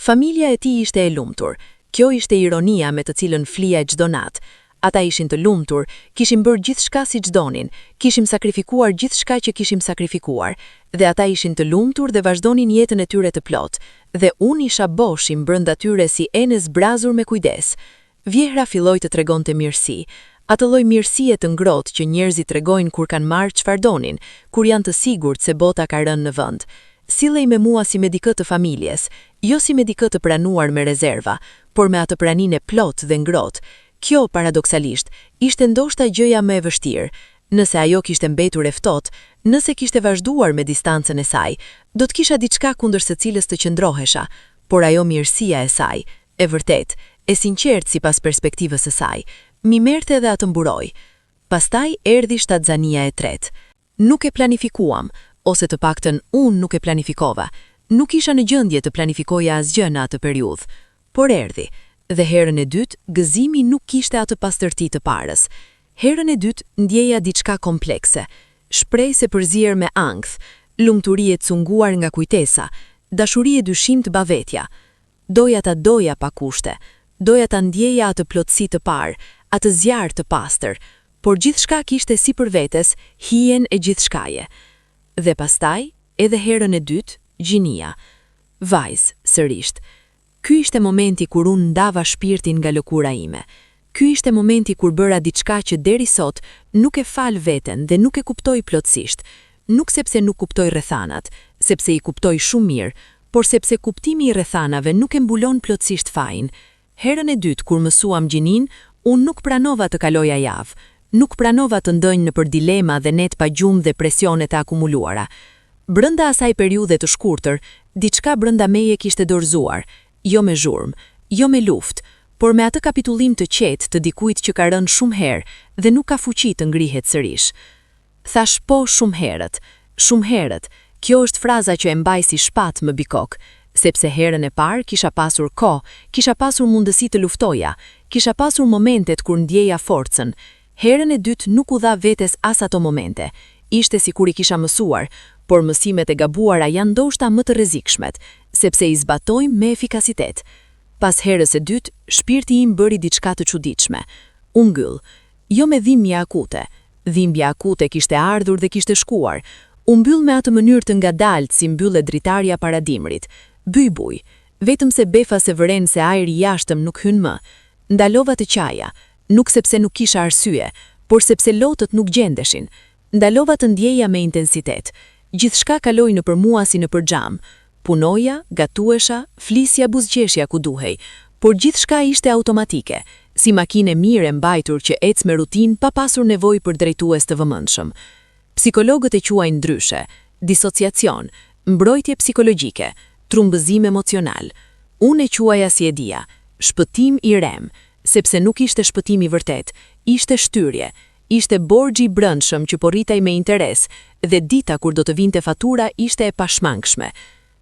Familja e tij ishte e lumtur. Kjo ishte ironia me të cilën flija çdo natë. Ata ishin të lumtur, kishin bërë gjithçka siç donin, kishim sakrifikuar gjithçka që kishim sakrifikuar, dhe ata ishin të lumtur dhe vazhdonin jetën e tyre të plot, dhe unë isha boshim brenda tyre si enë zbrazur me kujdes. Vjehra filloi të tregonte mirësi, atë lloj mirësie të ngrohtë që njerëzit tregojnë kur kanë marrë çfarë donin, kur janë të sigurt se bota ka rënë në vend. Sillej me mua si me dikë të familjes, jo si me dikë të pranuar me rezerva, por me atë praninë plot dhe ngrohtë. Kjo, paradoksalisht, ishte ndoshta gjëja më e vështirë. Nëse ajo kishte mbetur e ftohtë, nëse kishte vazhduar me distancën e saj, do të kisha diçka kundër së cilës të qëndrohesha, por ajo mirësia e saj, e vërtet, e sinqert sipas perspektivës së saj, mi merrte dhe atë mburoj. Pastaj erdhi shtatzania e tretë. Nuk e planifikuam, ose të paktën unë nuk e planifikova. Nuk isha në gjendje të planifikoja asgjë në atë periudhë, por erdhi. Dhe herën e dytë, gëzimi nuk kishte atë pastërti të parës. Herën e dytë, ndjeja diçka komplekse. Shpreh se përzier me ankth, lumturi e cunguar nga kujtesa, dashuri e dyshimt bavetja. Doja ta doja pa kushte, doja ta ndjeja atë plotësi të parë, atë zjarr të pastër, por gjithçka kishte si për vetes hijen e gjithçkaje. Dhe pastaj, edhe herën e dytë, gjinia. Vajzë, sërish. Ky ishte momenti kur unë ndava shpirtin nga lëkura ime. Ky ishte momenti kur bëra diçka që deri sot nuk e fal veten dhe nuk e kuptoj plotësisht. Nuk sepse nuk kuptoj rrethanat, sepse i kuptoj shumë mirë, por sepse kuptimi i rrethanave nuk e mbulon plotësisht fajin. Herën e dytë kur mësuam gjinin, unë nuk pranova të kaloja javë. Nuk pranova të ndënj nëpër dilema dhe net pa gjumë dhe presionet e akumuluara. Brenda asaj periudhe të shkurtër, diçka brenda meje kishte dorëzuar. Jo me zhurmë, jo me luftë, por me atë kapitullim të qetë të dikujt që ka rënë shumë herë dhe nuk ka fuqi të ngrihet sërish. Thash po shumë herët, kjo është fraza që e mbaj si shpat më bikok, sepse herën e parë kisha pasur kohë, kisha pasur mundësi të luftoja, kisha pasur momentet kur ndjeja forcën. Herën e dytë nuk u dha vetes as ato momente. Ishte sikur i kisha mësuar, por mësimet e gabuara janë ndoshta më të rrezikshmet, sepse i zbatojmë me efikasitet. Pas herës e dytë, shpirti im bëri diçka të çuditshme. U mbyll, jo me dhimbje akute. Dhimbja akute kishte ardhur dhe kishte shkuar. U mbyll me atë mënyrë të ngadalt si mbyllet dritarja para dimrit. Buj, vetëm se befa se vëren se ajri jashtëm nuk hyn më. Ndalova të qaja, nuk sepse nuk kisha arsye, por sepse lotët nuk gjendeshin. Ndalova të ndjeja me intensitet. Gjithçka kaloi nëpër mua si nëpër xham. Punoja, gatuesha, flisja buzëqeshja ku duhej, por gjithçka ishte automatike, si makinë mirë e mbajtur që ec me rutinë pa pasur nevojë për drejtues të vëmendshëm. Psikologët e quajnë ndryshe: disociacion, mbrojtje psikologjike, trumbëzim emocional. Unë e quaja si e dia, shpëtim i rem, sepse nuk ishte shpëtim i vërtet, ishte shtyrje. Ishte borxhi i brendshëm që po rritaj me interes, dhe dita kur do të vinte fatura ishte e pashmangshme.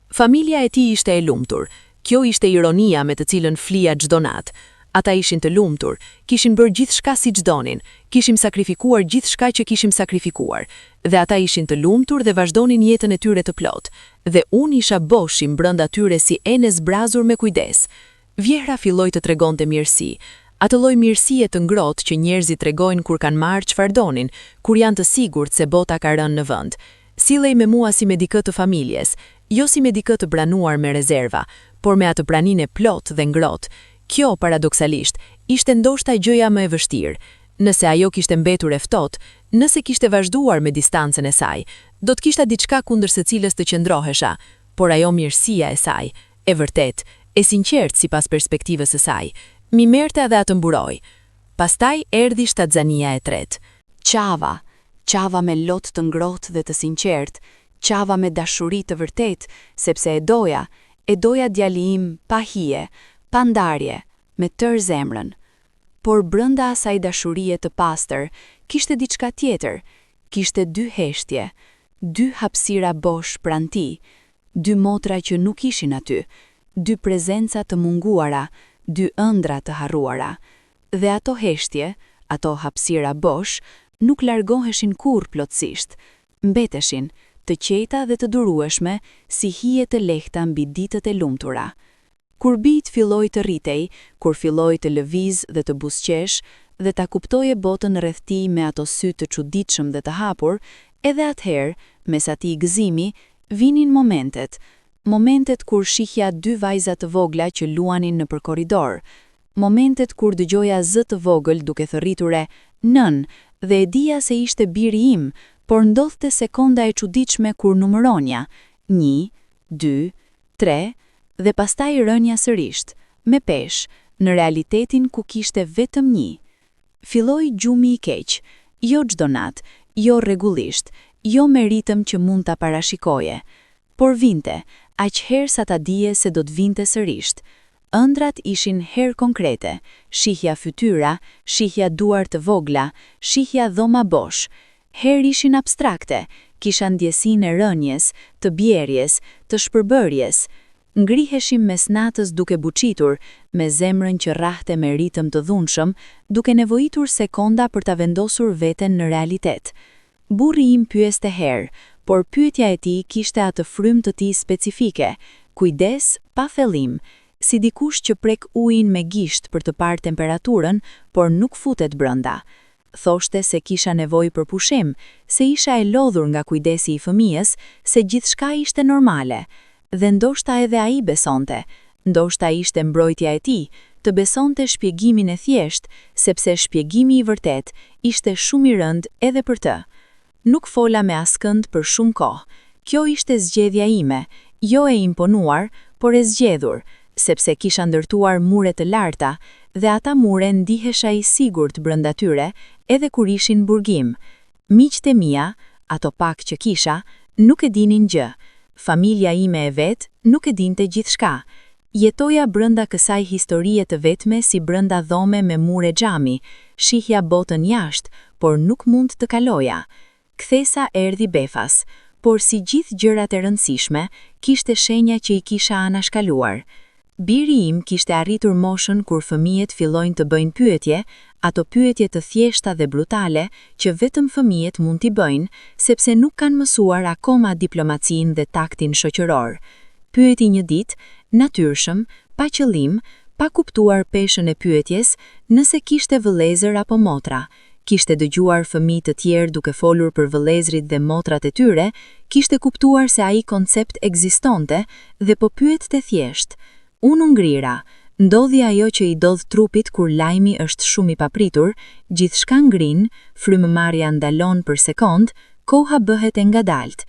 Familja e tij ishte e lumtur. Kjo ishte ironia me të cilën flija çdo natë. Ata ishin të lumtur, kishin bërë gjithçka siç donin, kishim sakrifikuar gjithçka që kishim sakrifikuar, dhe ata ishin të lumtur dhe vazhdonin jetën e tyre të plot, dhe unë isha boshim brenda tyre si enë zbrazur me kujdes. Vjehra filloi të tregonte mirësi. Atë lloj mirësie të ngrohtë që njerëzit tregojnë kur kanë marrë çfarë donin, kur janë të sigurt se bota ka rënë në vend. Sillej me mua si me dikë të familjes, jo si me dikë të pranuar me rezerva, por me atë praninë plot dhe ngrohtë. Kjo, paradoksalisht, ishte ndoshta gjëja më e vështirë. Nëse ajo kishte mbetur e ftohtë, nëse kishte vazhduar me distancën e saj, do të kishte diçka kundër së cilës të qëndrohesha, por ajo mirësia e saj, e vërtet, e sinqert sipas perspektivës së saj, mi merrte dhe atë mburoj. Pastaj erdhi shtatzania e tretë. Qava me lot të ngrohtë dhe të sinqert, qava me dashuri të vërtet, sepse e doja djali im pa hije, pa ndarje, me tërë zemrën. Por brenda asaj dashurie të pastër, kishte diçka tjetër, kishte dy heshtje, dy hapësira bosh pranë tij, dy motra që nuk ishin aty, dy prezenca të munguara, dy ëndra të harruara. Dhe ato heshtje, ato hapësira bosh, nuk largoheshin kurrë plotësisht, mbeteshin të qeta dhe të durueshme si hije të lehta mbi ditët e lumtura. Kur bijt filloi të rritej, kur filloi të lëviz dhe të buzëqesh, dhe ta kuptoje botën rreth tij me ato sy të çuditshëm dhe të hapur, edhe atëherë, mes atij gëzimi, vinin momentet kur shihja dy vajza të vogla që luanin nëpër korridor, momentet kur dëgjoja zë të vogël duke thërriture "nën" dhe e dija se ishte biri im, por ndodhte sekonda e çuditshme kur numëronja 1, 2, 3 dhe pastaj rënja sërish, me peshë, në realitetin ku kishte vetëm 1. Filloi gjumi i keq, jo çdo natë, jo rregullisht, jo me ritëm që mund ta parashikoje, por vinte, aq herë sa ta dije se do të vinte sërish. Ëndrat ishin herë konkrete, shihja fytyra, shihja duar të vogla, shihja dhoma bosh. Herë ishin abstrakte, kisha ndjesinë e rënjes, të bjerjes, të shpërbërjes. Ngriheshim mes natës duke buqitur, me zemrën që rrahte me ritëm të dhunshëm, duke nevojitur sekonda për ta vendosur veten në realitet. Burri im pyeste herë, por pyetja e tij kishte atë frymë të tij specifike, kujdes pa thellim, si dikush që prek ujin me gisht për të parë temperaturën, por nuk futet brenda. Thoshte se kisha nevojë për pushim, se isha e lodhur nga kujdesi i fëmijës, se gjithçka ishte normale. Dhe ndoshta edhe ai besonte, ndoshta ishte mbrojtja e tij, të besonte shpjegimin e thjesht, sepse shpjegimi i vërtet ishte shumë i rënd edhe për të. Nuk fola me askënd për shumë kohë. Kjo ishte zgjedhja ime, jo e imponuar, por e zgjedhur, sepse kisha ndërtuar mure të larta, dhe ata mure ndihesha i sigurt brenda tyre, edhe kur ishin burgim. Miqtë e mia, ato pak që kisha, nuk e dinin gjë. Familja ime e vet nuk e dinte gjithçka. Jetoja brenda kësaj historie të vetme si brenda dhome me mure xhami, shihja botën jashtë, por nuk mund të kaloja. Kthesa erdhi befas, por si gjithë gjërat e rëndësishme, kishte shenja që i kisha anashkaluar. Biri im kishte arritur moshën kur fëmijët fillojnë të bëjnë pyetje, ato pyetje të thjeshta dhe brutale që vetëm fëmijët mund t'i bëjnë, sepse nuk kanë mësuar akoma diplomacinë dhe taktin shoqëror. Pyeti një ditë, natyrshëm, pa qëllim, pa kuptuar peshën e pyetjes, nëse kishte vëllezër apo motra. Kishte dëgjuar fëmijë të tjerë duke folur për vëllezrit dhe motrat e tyre, kishte kuptuar se ai koncept ekzistonte dhe po pyette thjesht. Unë ngrira, ndodhi ajo që i dodh trupit kur lajmi është shumë i papritur, gjithçka ngrin, frymëmarrja ndalon për sekond, koha bëhet e ngadalt.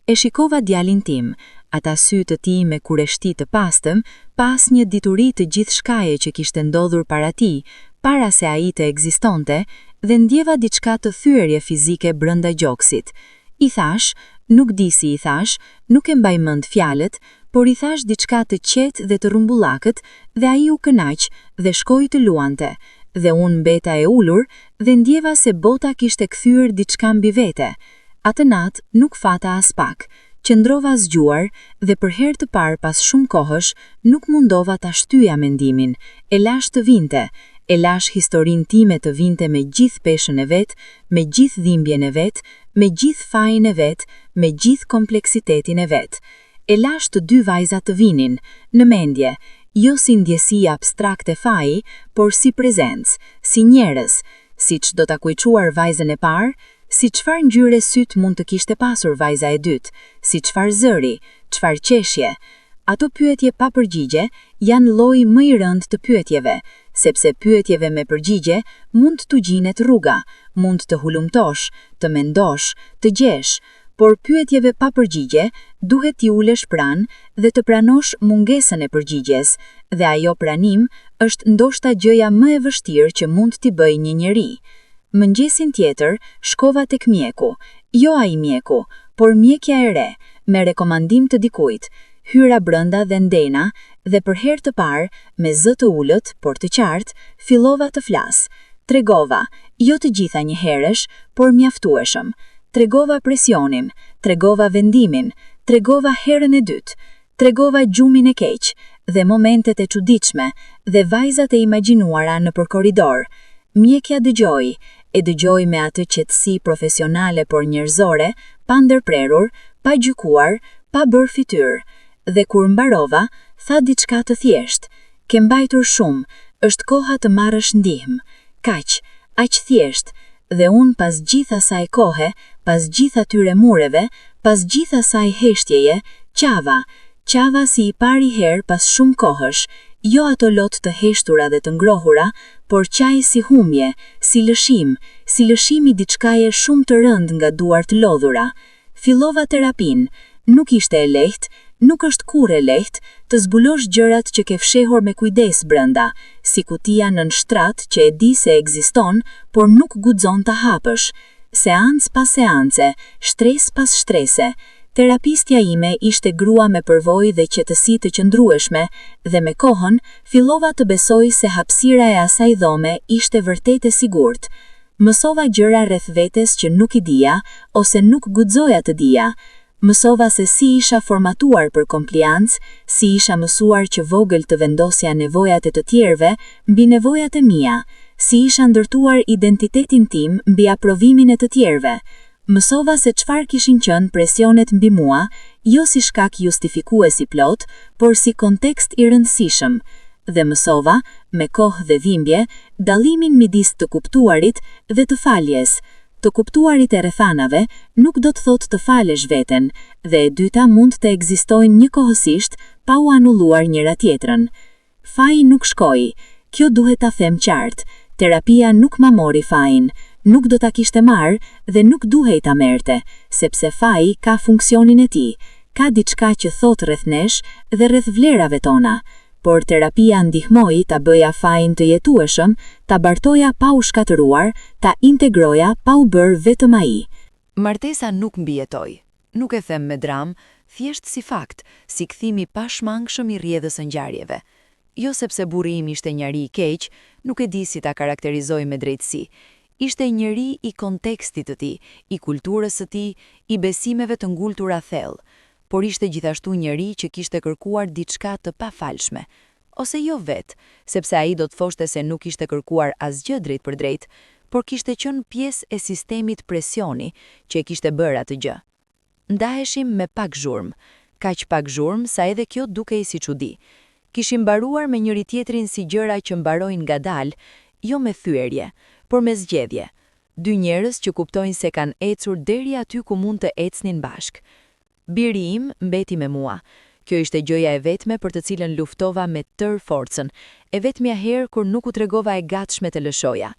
E shikova djalin tim, ata sy të tij me kureshti të pastëm, pas një dituri të gjithçkaje që kishte ndodhur para tij, para se ai të ekzistonte, dhe ndjeva diçka të thyerje fizike brenda gjoksit. I thash, nuk di si i thash, nuk e mbaj mend fjalët, por i thash diçka të qetë dhe të rrumbullakët, dhe ai u kënaq dhe shkoi të luante, dhe unë mbeta e ulur dhe ndjeva se bota kishte kthyer diçka mbi vete. Atë natë nuk fata as pak, qëndrova zgjuar dhe për herë të parë pas shumë kohësh nuk mundova ta shtyja mendimin, e lash të vinte, e lash historinë time të vinte me gjithë peshën e vet, me gjithë dhimbjen e vet, me gjithë fajin e vet, me gjithë kompleksitetin e vet. E lash të dy vajzat të vinin, në mendje, jo si ndjesi abstrakte faji, por si prezencë, si njerëz, siç do ta kujtuar vajzën e parë, si çfarë ngjyre syt mund të kishte pasur vajza e dytë, si çfarë zëri, çfarë qeshje. Ato pyetje pa përgjigje janë lloji më i rëndë të pyetjeve, sepse pyetjeve me përgjigje mund t'u gjinet rruga, mund të hulumtosh, të mendosh, të gjesh, por pyetjeve pa përgjigje duhet t'i ulesh pranë dhe të pranosh mungesën e përgjigjes, dhe ajo pranim është ndoshta gjëja më e vështirë që mund t'i bëjë një njeri. Mëngjesin tjetër shkova tek mjeku, jo ai mjeku, por mjekja e re, me rekomandim të dikujt. Hyra brenda dhe ndena, dhe për herë të parë, me zë të ulët, por të qartë, fillova të flas. Tregova, jo të gjitha një herësh, por mjaftueshëm. Tregova presionin, tregova vendimin, tregova herën e dytë, tregova gjumin e keq, dhe momentet e çuditshme, dhe vajzat e imagjinuara nëpër korridor. Mjekja dëgjoi me atë qetësi profesionale por njerëzore, pa ndërprerur, pa gjykuar, pa bërë fytyrë. Dhe kur mbarova, tha diçka të thjeshtë. Ke mbajtur shumë, është koha të marrësh ndihmë. Kaq, aq thjesht, dhe unë pas gjitha saj kohe, pas gjitha tyre mureve, pas gjitha saj heshtjeje, qava si i pari herë pas shumë kohësh, jo ato lot të heshtura dhe të ngrohura, por qaj si humje, si lëshimi diçkaje shumë të rënd nga duart lodhura. Fillova terapin, nuk ishte e lehtë, nuk është kur e lehtë, të zbulosh gjërat që ke fshehur me kujdes brenda, si kutia nën shtrat që e di se ekziston, por nuk guxon ta hapësh. Seancë pas seance, stres pas strese. Terapistja ime ishte grua me përvojë dhe qetësi të qëndrueshme, dhe me kohën fillova të besoj se hapësira e asaj dhome ishte vërtet e sigurt. Mësova gjëra rreth vetes që nuk i dija ose nuk guxoja të dija. Mësova se si isha formatuar për kompliancë, si isha mësuar që vogël të vendosja nevojat e të tjerëve mbi nevojat e mia, si isha ndërtuar identitetin tim mbi aprovimin e të tjerëve. Mësova se çfarë kishin qenë presionet mbi mua, jo si shkak justifikuesi plot, por si kontekst i rëndësishëm. Dhe mësova, me kohë dhe dhimbje, dallimin midis të kuptuarit dhe të faljes. Të kuptuarit e rrethanave nuk do të thotë të falesh veten, dhe e dyta mund të ekzistojnë njëkohësisht pa u anulluar njëra tjetrën. Faji nuk shkoi, kjo duhet ta them qartë. Terapia nuk ma mori fajin, nuk do ta kishte marrë dhe nuk duhej ta merrte, sepse faji ka funksionin e tij, ka diçka që thot rreth nesh dhe rreth vlerave tona. Por terapia ndihmoi ta bëja fajin të jetueshëm, ta bartoja pa u shkatëruar, ta integroja pa u bërë vetëm ai. Martesa nuk mbijetoi. Nuk e them me dram, thjesht si fakt, si kthimi pa shmangshëm i rrjedhës së ngjarjeve. Jo sepse burri im ishte njeri i keq, nuk e di si ta karakterizoj me drejtësi. Ishte njeri i kontekstit të tij, i kulturës së tij, i besimeve të ngultura thellë, por ishte gjithashtu njeri që kishte kërkuar diçka të pafalshme. Ose jo vetë, sepse ai do të thoshte se nuk ishte kërkuar asgjë drejt për drejt, por kishte qenë pjesë e sistemit presioni që e kishte bërë atë gjë. Ndaheshim me pak zhurmë, kaq pak zhurmë sa edhe kjo dukej si çudi. Kishim mbaruar me njëri tjetrin si gjëra që mbarojnë ngadalë, jo me thyerje, por me zgjedhje. Dy njerëz që kuptojnë se kanë ecur deri aty ku mund të ecnin bashk. Biri im mbeti me mua. Kjo ishte gjëja e vetme për të cilën luftova me tërë forcën, e vetmja herë kur nuk u tregova e gatshme të lëshoja.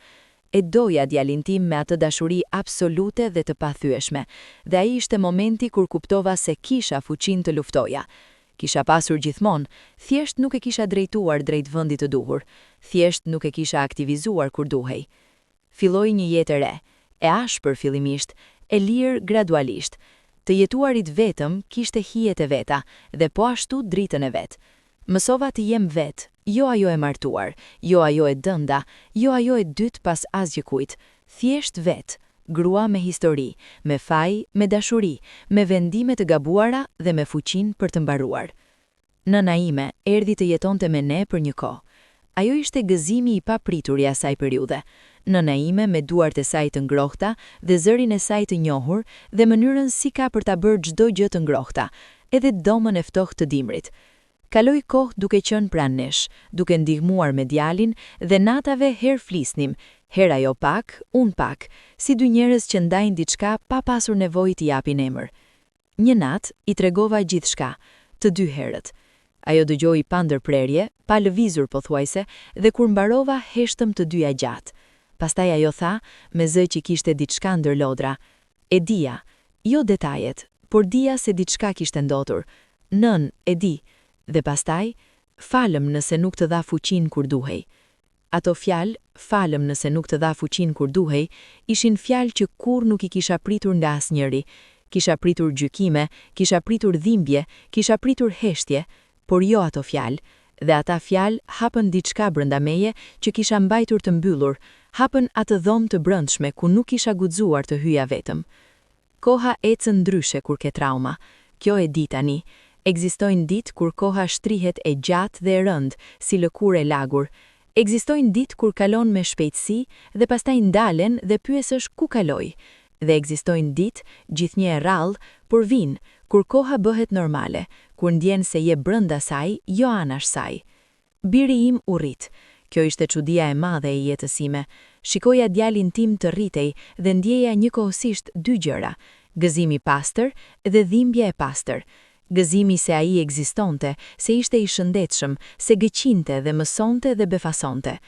E doja djalin tim me atë dashuri absolute dhe të pathyeshme, dhe ai ishte momenti kur kuptova se kisha fuqinë të luftoja. Kisha pasur gjithmonë, thjesht nuk e kisha drejtuar drejt vendit të duhur, thjesht nuk e kisha aktivizuar kur duhej. Filloi një jetë e re, e ashpër fillimisht, e lirë gradualisht. Të jetuarit vetëm kishte hijet e veta dhe po ashtu dritën e vet. Mësova të jem vet, jo ajo e martuar, jo ajo e dënda, jo ajo e dytë pas asgjëkujt, thjesht vet. Grua me histori, me faj, me dashuri, me vendime të gabuara dhe me fuqinë për të mbaruar. Nëna ime erdhi të jetonte me ne për një kohë. Ajo ishte gëzimi i papritur i asaj periudhe. Nëna ime me duart e saj të ngrohta dhe zërin e saj të njohur dhe mënyrën si ka për ta bërë çdo gjë të ngrohta, edhe domën e ftohtë të dimrit. Kaloi kohë duke qenë pranë nesh, duke ndihmuar me djalin dhe natave herë flisnim, herë ajo pak, unë pak, si dy njerëz që ndajnë diçka pa pasur nevojë t'i japin emër. Një natë i tregova gjithçka, të dy herët. Ajo dëgjoi pa ndërprerje, pa lëvizur pothuajse, dhe kur mbarova heshtëm të dyja gjatë. Pastaj ajo tha, me zë që kishte diçka ndër lodra. E dija, jo detajet, por dija se diçka kishte ndodhur. Nën, e di. Dhe pastaj, falem nëse nuk të dha fuqinë kur duhej. Ato fjalë, falem nëse nuk të dha fuqinë kur duhej, ishin fjalë që kur nuk i kisha pritur nga asnjëri. Kisha pritur gjykime, kisha pritur dhimbje, kisha pritur heshtje, por jo ato fjalë. Dhe ata fjalë hapën diçka brenda meje që kisha mbajtur të mbyllur, hapën atë dhomë të brendshme ku nuk kisha guxuar të hyja vetëm. Koha ecën ndryshe kur ke trauma. Kjo e di tani. Ekzistojnë ditë kur koha shtrihet e gjatë dhe e rëndë, si lëkurë e lagur. Ekzistojnë ditë kur kalon me shpejtësi dhe pastaj ndalen dhe pyesesh ku kaloi. Dhe ekzistojnë ditë, gjithnjë e rrallë, por vinë, kur koha bëhet normale, kur ndjen se je brenda saj, jo anash saj. Biri im u rrit. Kjo ishte çudia e madhe e jetës sime. Shikoja djalin tim të rritej dhe ndjeja njëkohësisht dy gjëra: gëzimi pastër dhe dhimbje e pastër. Gëzimi se ai ekzistonte, se ishte i shëndetshëm, se gëqinte dhe mësonte dhe befasonte.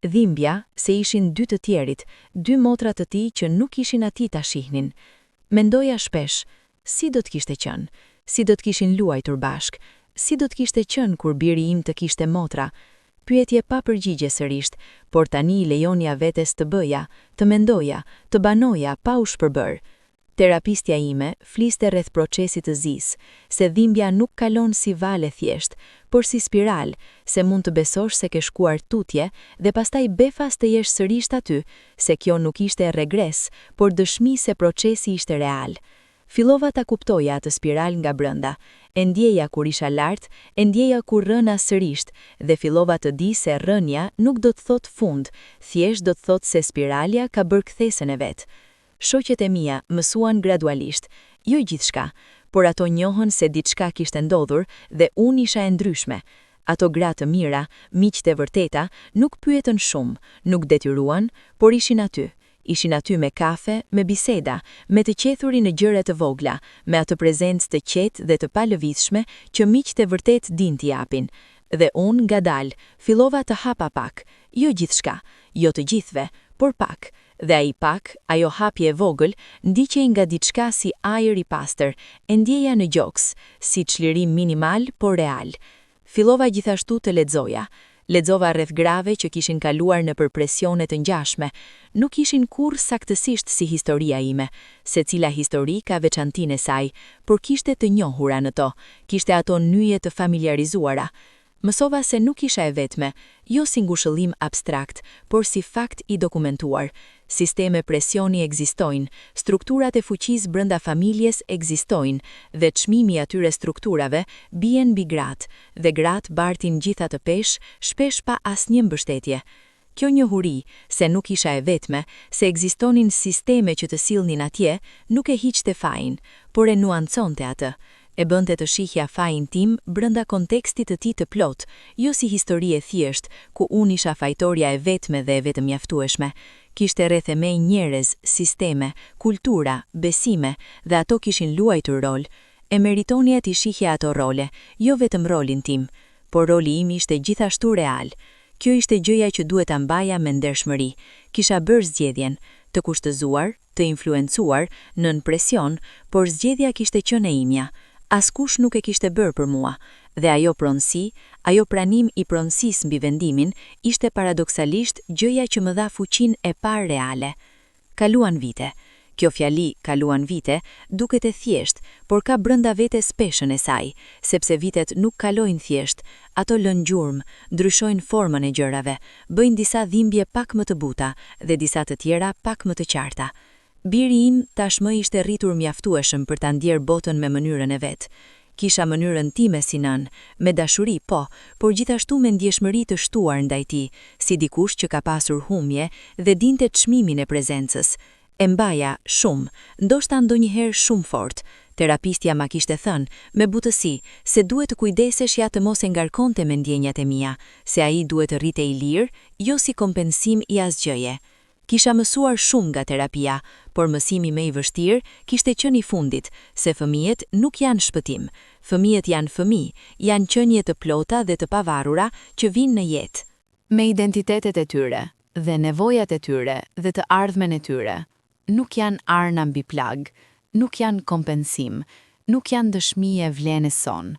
Dhimbja se ishin dy të tjerit, dy motra të tij që nuk ishin atij ta shihnin. Mendoja shpesh, si do të kishte qenë, si do të kishin luajtur bashk, si do të kishte qenë kur biri im të kishte motra. Pyetje pa përgjigje sërisht, por tani i lejonja vetes të bëja, të mendoja, të banoja pa u shpërbër. Terapistja ime fliste rreth procesit të zis, se dhimbja nuk kalon si vale thjesht, por si spiral, se mund të besosh se ke shkuar tutje dhe pastaj befas të jesh sërisht aty, se kjo nuk ishte regres, por dëshmi se procesi ishte real. Fillova ta kuptoja atë spiral nga brenda, e ndjeja kur isha lart, e ndjeja kur rëna sërisht, dhe fillova të di se rënja nuk do të thot fund, thjesht do të thot se spiralja ka bërë kthesën e vet. Shoqet e mia mësuan gradualisht, jo gjithçka, por ato njohën se diçka kishte ndodhur dhe unë isha e ndryshme. Ato gra të mira, miqtë e vërteta, nuk pyetën shumë, nuk detyruan, por ishin aty. Ishin aty me kafe, me biseda, me të qethurin në gjëra të vogla, me atë prezencë të qetë dhe të palëvizshme që miqtë e vërtet din t'i japin. Dhe unë ngadalë fillova të hapa pak, jo gjithçka, jo të gjithve, por pak. Dhe ai pak, ajo hapje e vogël, ndiqej nga diçka si ajër i pastër, e ndjeja në gjoks, si çlirim minimal por real. Fillova gjithashtu të lexoja. Lexova rreth grave që kishin kaluar nëpër presione të ngjashme. Nuk ishin kurrë saktësisht si historia ime. Secila histori ka veçantinë e saj, por kishte të njohura në to, kishte ato nyje të familiarizuara. Mësova se nuk isha e vetme, jo si ngushëllim abstrakt, por si fakt i dokumentuar. Sisteme presioni ekzistojnë, strukturat e fuqisë brenda familjes ekzistojnë, dhe çmimi i atyre strukturave bien mbi gratë, dhe gratë bartin gjitha të pesh, shpesh pa asnjë mbështetje. Kjo njohuri, se nuk isha e vetme, se ekzistonin sisteme që të sillnin atje, nuk e hiqte fajin, por e nuanconte atë. E bënte të shihja fajin tim brenda kontekstit të tij të plot, jo si histori e thjesht, ku unë isha fajtorja e vetme dhe e vetëm mjaftueshme. Kishte rreth e mej njerëz, sisteme, kultura, besime, dhe ato kishin luajtur rol. E meritonja t'i shihja ato role, jo vetëm rolin tim, por roli im ishte gjithashtu real. Kjo ishte gjëja që duhet ta mbaja me ndershmëri. Kisha bërë zgjedhjen, të kushtëzuar, të influencuar, nën presion, por zgjedhja kishte qenë e imja. Askush nuk e kishte bërë për mua, dhe ajo pronësi, ajo pranim i pronësisë mbi vendimin, ishte paradoksalisht gjëja që më dha fuqinë e parë reale. Kaluan vite. Kjo fjali, kaluan vite, duket e thjesht, por ka brenda vetes peshën e saj, sepse vitet nuk kalojnë thjesht, ato lën gjurmë, ndryshojnë formën e gjërave, bëjnë disa dhimbje pak më të buta dhe disa të tjera pak më të qarta. Biri im tashmë ishte rritur mjaftueshëm për ta ndjer botën me mënyrën e vet. Kisha mënyrën time si nën, me dashuri po, por gjithashtu me ndjeshmëri të shtuar ndaj tij, si dikush që ka pasur humje dhe dinte çmimin e prezencës. E mbaja shumë, ndoshta ndonjëherë shumë fort. Terapistja ma kishte thënë, me butësi, se duhet të kujdesesh ja të mos e ngarkonte me ndjenjat e mia, se ai duhet të rritej i lirë, jo si kompensim i asgjëje. Kisha mësuar shumë nga terapia, por mësimi më i vështirë kishte qenë i fundit, se fëmijët nuk janë shpëtim. Fëmijët janë fëmijë, janë qenie të plota dhe të pavarura që vinë në jetë, me identitetet e tyre dhe nevojat e tyre dhe të ardhmen e tyre. Nuk janë arna mbi plag, nuk janë kompensim, nuk janë dëshmi e vlenës son.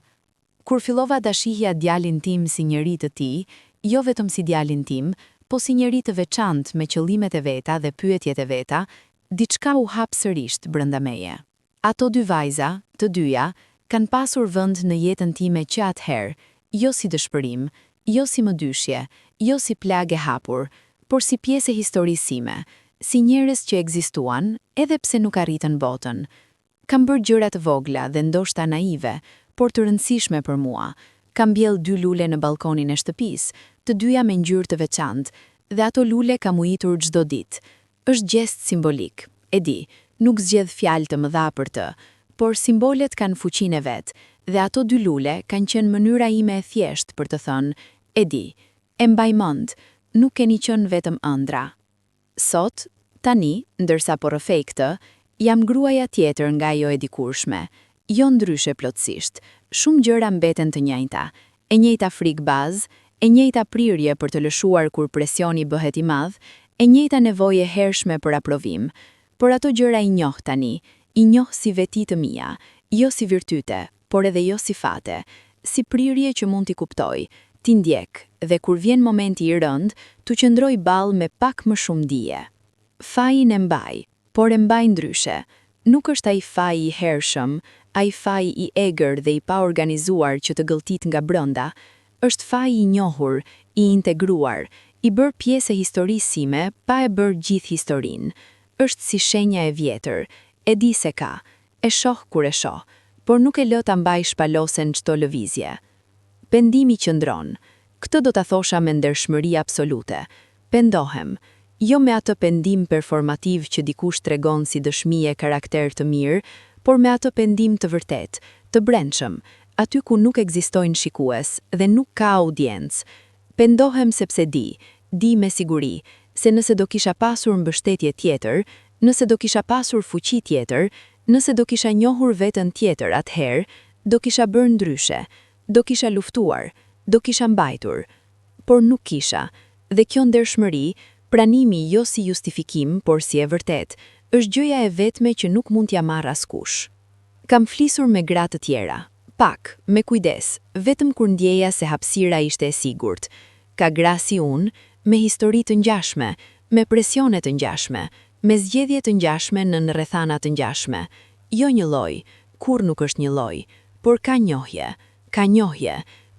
Kur fillova ta shihja djalin tim si njeri të tij, jo vetëm si djalin tim, po si njeri të veçantë me qëllimet e veta dhe pyetjet e veta, diçka u hap sërish brenda meje. Ato dy vajza, të dyja, kanë pasur vend në jetën time që atëherë, jo si dëshpërim, jo si mëdyshje, jo si plagë e hapur, por si pjesë e historisë sime, si njerëz që ekzistuan, edhe pse nuk arritën botën. Kam bërë gjëra të vogla dhe ndoshta naive, por të rëndësishme për mua. Kam mbjell 2 lule në balkonin e shtëpisë, të dyja me ngjyrë të veçantë, dhe ato lule kam ujitur çdo ditë. Është gjest simbolik. E di, nuk zgjedh fjalë të mëdha për të, por simbolet kanë fuqinë e vet, dhe ato 2 lule kanë qenë mënyra ime e thjeshtë për të thënë, e di, e mbaj mend, nuk keni qenë vetëm ëndra. Sot, tani, ndërsa po rrëfej këtë, jam gruaja tjetër nga ajo e dikurshme, jo ndryshe plotësisht, shumë gjëra mbeten të njëjta, e njëjta frikë bazë, e njëjta prirje për të lëshuar kur presioni bëhet i madh, e njëjta nevojë e hershme për aprovim. Por ato gjëra i njoh tani, i njoh si veti të mia, jo si virtyte, por edhe jo si fate, si prirje që mund t'i kuptoj, t'i ndjek, dhe kur vjen momenti i rënd, t'u qëndroj ballë me pak më shumë dije. Fajin e mbaj, por e mbaj ndryshe. Nuk është ai faji i hershëm, ai faji i egër dhe i paorganizuar që të gëlltit nga brenda, është faji i njohur, i integruar, i bërë pjesë e historisë sime pa e bërë gjithë historinë. Është si shenja e vjetër, e di se ka, e shoh kur e shoh, por nuk e lë ta mbaj shpalosen çdo lëvizje. Pendimi qëndron. Këtë do ta thosha me ndershmëri absolute. Pendohem, jo me atë pendim performativ që dikush tregon si dëshmi e karakter të mirë, por me atë pendim të vërtet, të brendshëm, aty ku nuk ekzistojnë shikues dhe nuk ka audiencë. Pendohem sepse di me siguri, se nëse do kisha pasur mbështetje tjetër, nëse do kisha pasur fuqi tjetër, nëse do kisha njohur veten tjetër atëherë, do kisha bërë ndryshe, do kisha luftuar, do kisha mbajtur. Por nuk kisha, dhe kjo ndershmëri, pranimi jo si justifikim, por si e vërtet, është gjëja e vetme që nuk mund t'ja marr askush. Kam flisur me gra të tjera, pak, me kujdes, vetëm kur ndjeja se hapësira ishte e sigurt. Ka gra si unë, me histori të ngjashme, me presione të ngjashme, me zgjedhje të ngjashme në rrethana të ngjashme. Jo një lloj, kur nuk është një lloj, por ka njohje,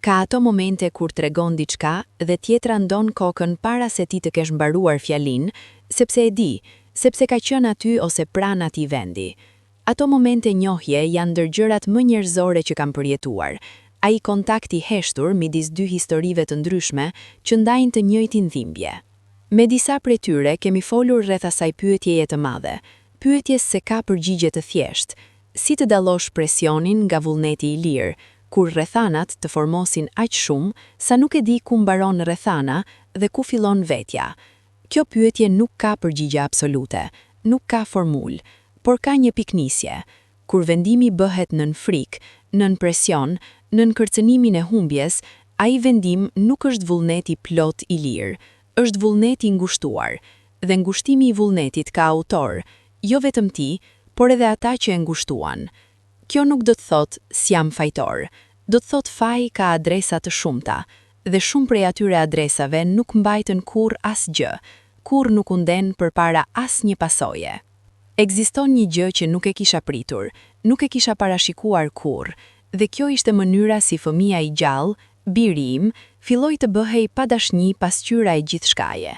ka ato momente kur tregon diçka dhe tjetra ndon kokën para se ti të kesh mbaruar fjalin, sepse e di, sepse ka qenë aty ose pranë atij vendi. Ato momente njohje janë ndër gjërat më njerëzore që kam përjetuar. Ai kontakti heshtur midis dy historive të ndryshme që ndajnë të njëjtin dhimbje. Me disa prej tyre kemi folur rreth asaj pyetjeje të madhe, pyetjes se ka përgjigje të thjeshtë, si të dallosh presionin nga vullneti i lirë, kur rrethanat të formosin aq shumë sa nuk e di ku mbaron rrethana dhe ku fillon vetja. Kjo pyetje nuk ka përgjigje absolute, nuk ka formulë, por ka një piknisje. Kur vendimi bëhet nën frikë, nën presion, nën kërcënimin e humbjes, ai vendim nuk është vullneti plot i lirë, është vullneti ngushtuar, dhe ngushtimi i vullnetit ka autor, jo vetëm ti, por edhe ata që e ngushtuan. Kjo nuk do të thotë s'jam fajtor, do të thotë faji ka adresa të shumta, dhe shumë prej atyre adresave nuk mbajtën kurrë asgjë, kurrë nuk u nden përpara asnjë pasoje. Ekziston një gjë që nuk e kisha pritur, nuk e kisha parashikuar kurrë, dhe kjo ishte mënyra si fëmia i gjallë, biri im, filloi të bëhej pa dashni pasqyra e gjithçkaje.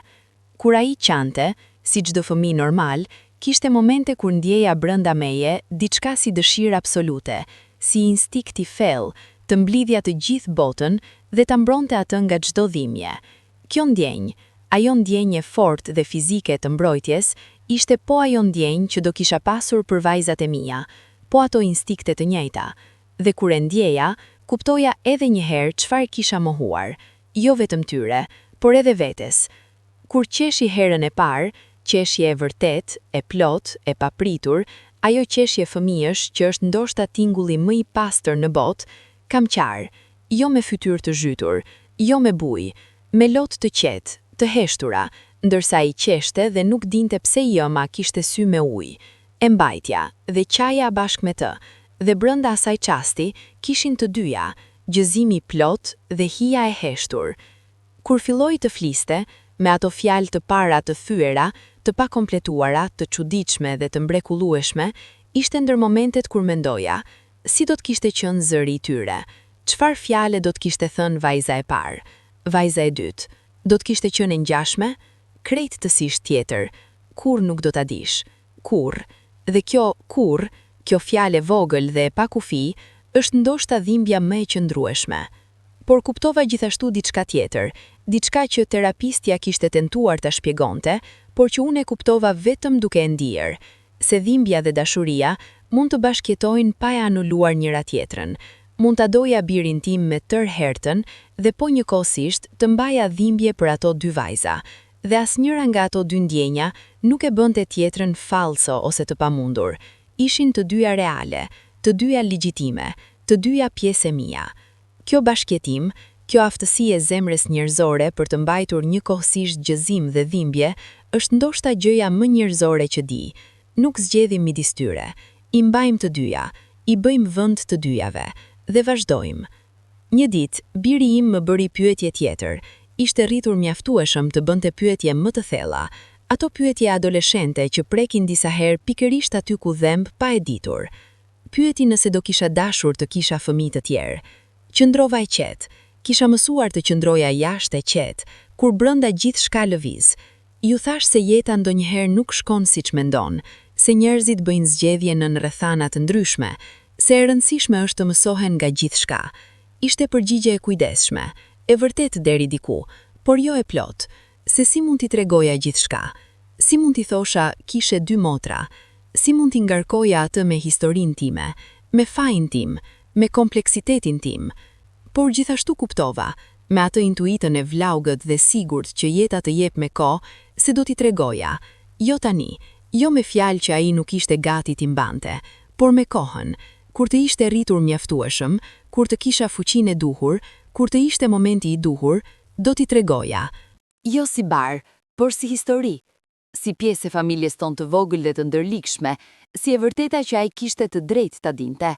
Kur ai qante, si çdo fëmijë normal, kishte momente kur ndjeja brenda meje diçka si dëshirë absolute, si instinkt i thellë, të mblidhja të gjithë botën dhe ta mbronte atë nga çdo dhimbje. Kjo ndjenjë, ajo ndjenjë fortë dhe fizike të mbrojtjes, ishte po ajo ndjenjë që do kisha pasur për vajzat e mia, po ato instinkte të njëjta. Dhe kur e ndjeja, kuptoja edhe një herë çfarë kisha mohuar, jo vetëm tyre, por edhe vetes. Kur qeshi herën e parë, qeshje e vërtet, e plot, e papritur, ajo qeshje fëmijësh që është ndoshta tingulli më i pastër në botë, kam qarë, jo me fytyrë të zhytur, jo me bujë, me lot të qetë, të heshtura, ndërsa i qeshte dhe nuk dinte pse joma kishte sy me ujë. E mbajtja dhe qaja bashkë me të, dhe brenda asaj qasti kishin të dyja, gjëzimi plot dhe hija e heshtur. Kur filloi të fliste, me ato fjalë të para të thyera, të pakompletuara, të çuditshme dhe të mrekullueshme, ishte ndër momentet kur mendoja, si do të kishte qenë zëri i tyre, çfarë fjale do të kishte thënë vajza e parë, vajza e dytë, do të kishte qenë e ngjashme, krejtësisht tjetër, kur nuk do ta dish, kur, dhe kjo kur, kjo fjale vogël dhe pa kufi, është ndoshta dhimbja më e qëndrueshme. Por kuptova gjithashtu diçka tjetër, diçka që terapistja kishte tentuar ta shpjegonte, por që unë e kuptova vetëm duke e ndier, se dhimbja dhe dashuria mund të bashkëjetojnë pa e anuluar njëra tjetrën. Mund ta doja birin tim me tërë hertën dhe po njëkohësisht të mbaja dhimbje për ato dy vajza, dhe asnjëra nga ato dy ndjenja nuk e bënte tjetrën falso ose të pamundur. Ishin të dyja reale, të dyja legjitime, të dyja pjesë e mia. Kjo bashkjetim, kjo aftësi e zemrës njerëzore për të mbajtur njëkohësisht gëzim dhe dhimbje, është ndoshta gjëja më njerëzore që di. Nuk zgjedhim midis tyre, i mbajmë të dyja, i bëjmë vend të dyjave dhe vazhdojmë. Një ditë, biri im më bëri pyetje tjetër. Ishte rritur mjaftueshëm të bënte pyetje më të thella, ato pyetje adoleshente që prekin disa herë pikërisht aty ku dhemb pa e ditur. Pyeti nëse do kisha dashur të kisha fëmijë të tjerë. Qëndrova e qetë, kisha mësuar të qëndroja jashtë e qetë, kur brenda gjithçka lëviz. Ju thash se jeta ndonjëherë nuk shkon siç mendon, se njerëzit bëjnë zgjedhje në rrethana të ndryshme, se e rëndësishme është të mësohen nga gjithçka. Ishte përgjigje e kujdesshme, e vërtet deri diku, por jo e plot, se si mund t'i tregoja gjithçka, si mund t'i thosha kishe dy motra, si mund t'i ngarkoja atë me historinë time, me fajin tim, me kompleksitetin tim. Por gjithashtu kuptova, me atë intuitën e vlaugët dhe sigurt që jeta të jep me kohë, se do t'i tregoja, jo tani, jo me fjalë që ai nuk ishte gati t'i mbante, por me kohën, kur të ishte rritur mjaftueshëm, kur të kisha fuqinë e duhur, kur të ishte momenti i duhur, do t'i tregoja. Jo si bar, por si histori, si pjesë e familjes tonë të vogël dhe të ndërlikshme, si e vërteta që ai kishte të drejtë ta dinte.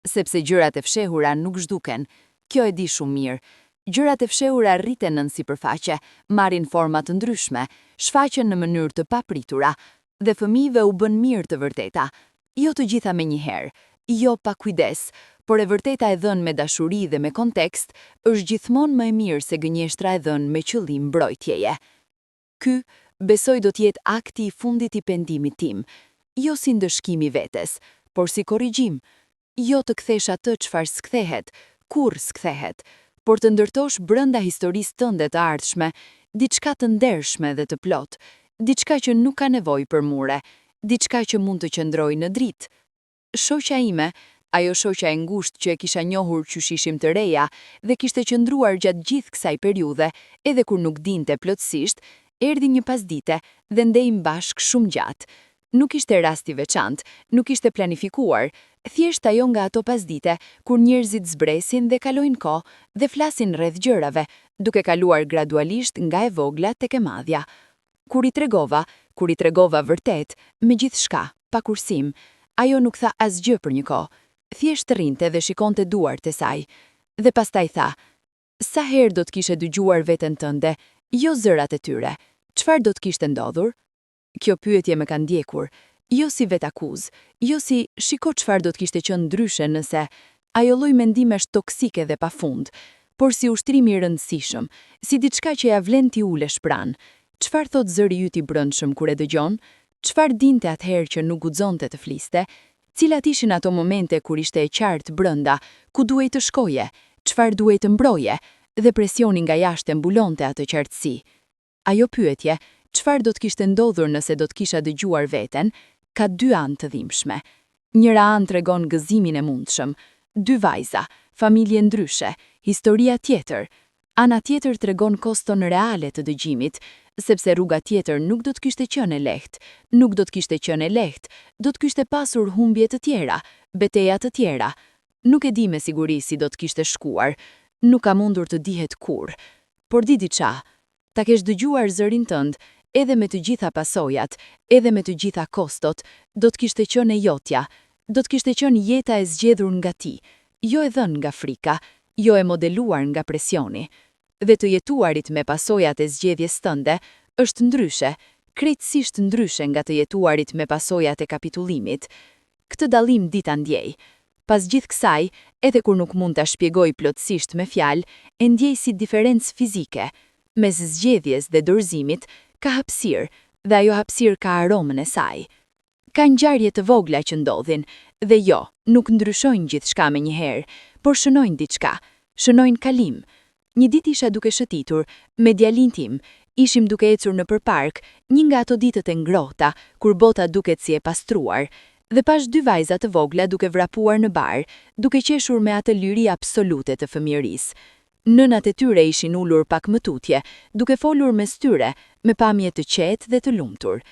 Sepse gjërat e fshehura nuk zhduken, kjo e di shumë mirë. Gjërat e fshehura rriten nën sipërfaqe, marrin forma të ndryshme, shfaqen në mënyrë të papritura, dhe fëmijëve u bën mirë të vërteta. Jo të gjitha menjëherë, jo pa kujdes, por e vërteta e dhënë me dashuri dhe me kontekst është gjithmonë më e mirë se gënjeshtra e dhënë me qëllim mbrojtjeje. Ky, besoj do t'jetë akti i fundit i pendimit tim, jo si ndëshkimi vetes, por si korrigjim. Jo të kthesh atë çfarë s'kthehet, kur s'kthehet, por të ndërtosh brenda historisë tënde të ardhshme diçka të ndershme dhe të plot, diçka që nuk ka nevojë për mure, diçka që mund të qëndrojë në dritë. Shoqja ime, ajo shoqja e ngushtë që e kisha njohur qysh ishim të reja dhe kishte qëndruar gjatë gjithë kësaj periudhe, edhe kur nuk dinte plotësisht, erdhi një pasdite dhe ndejmë bashkë shumë gjatë. Nuk ishte rasti veçantë, nuk ishte planifikuar, thjesht ajo nga ato pasdite kur njerëzit zbresin dhe kalojnë kohë dhe flasin rreth gjërave, duke kaluar gradualisht nga e vogla tek e madhja. Kur i tregova vërtet, me gjithçka, pa kursim, ajo nuk tha asgjë për një kohë, thjesht rrinte dhe shikonte duart e saj. Dhe pastaj tha: "Sa herë do të kishe dëgjuar veten tënde, jo zërat e tyre, çfarë do të kishte ndodhur?" Kjo pyetje më ka ndjekur, jo si vetakuz, jo si shiko çfarë do të kishte qenë ndryshe nëse, ajo lloj mendimesh toksike dhe pafund, por si ushtrim i rëndësishëm, si diçka që ja vlen t'i ulesh pranë. Çfarë thot zëri yt i brendshëm kur e dëgjon? Çfarë dinte atëherë që nuk guxonte të fliste? Cilat ishin ato momente kur ishte e qartë brenda, ku duhej të shkoje, çfarë duhej të mbroje, dhe presioni nga jashtë mbulonte atë qartësi. Ajo pyetje, çfarë do të kishte ndodhur nëse do të kisha dëgjuar veten, ka dy anë të dhimbshme. Njëra anë tregon gëzimin e mundshëm, dy vajza, familje ndryshe, historia tjetër. Ana tjetër tregon koston reale të dëgjimit, sepse rruga tjetër nuk do të kishte qenë e lehtë, nuk do të kishte qenë e lehtë, do të kishte pasur humbje të tjera, beteja të tjera. Nuk e di me siguri si do të kishte shkuar, nuk ka mundur të dihet kur. Por di diçka, ta kesh dëgjuar zërin tënd, edhe me të gjitha pasojat, edhe me të gjitha kostot, do të kishte qenë e jotja, do të kishte qenë jeta e zgjedhur nga ti, jo e dhënë nga frika, jo e modeluar nga presioni. Dhe të jetuarit me pasojat e zgjedhjes tënde është ndryshe, krejtësisht ndryshe nga të jetuarit me pasojat e kapitullimit. Këtë dallim dita ndjej. Pas gjithë kësaj, edhe kur nuk mund ta shpjegoj plotësisht me fjalë, e ndjej si diferencë fizike. Mes zgjedhjes dhe dorëzimit ka hapësirë, dhe ajo hapësirë ka aromën e saj. Ka ngjarje të vogla që ndodhin, dhe jo, nuk ndryshojnë gjithçka menjëherë, por shënojnë diçka, shënojnë kalim. Një ditë isha duke shëtitur, me djalin tim, ishim duke ecur nëpër park, një nga ato ditët e ngrohta, kur bota duket si e pastruar. Dhe pash dy vajza të vogla duke vrapuar në bar, duke qeshur me atë liri absolute të fëmijërisë. Nënat e tyre ishin ulur pak më tutje, duke folur mes tyre, me pamje të qetë dhe të lumtur.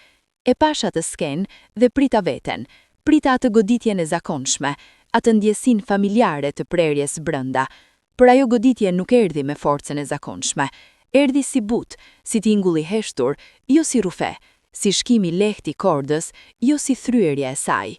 E pash atë skenë dhe prita veten, prita atë goditjen e zakonshme, atë ndjesin familjare të prerjes brënda. Për ajo goditje nuk erdhi me forcën e zakonshme, erdhi si but, si tingull i heshtur, jo si rufe, si shkimi lehti kordës, jo si thryerja e saj.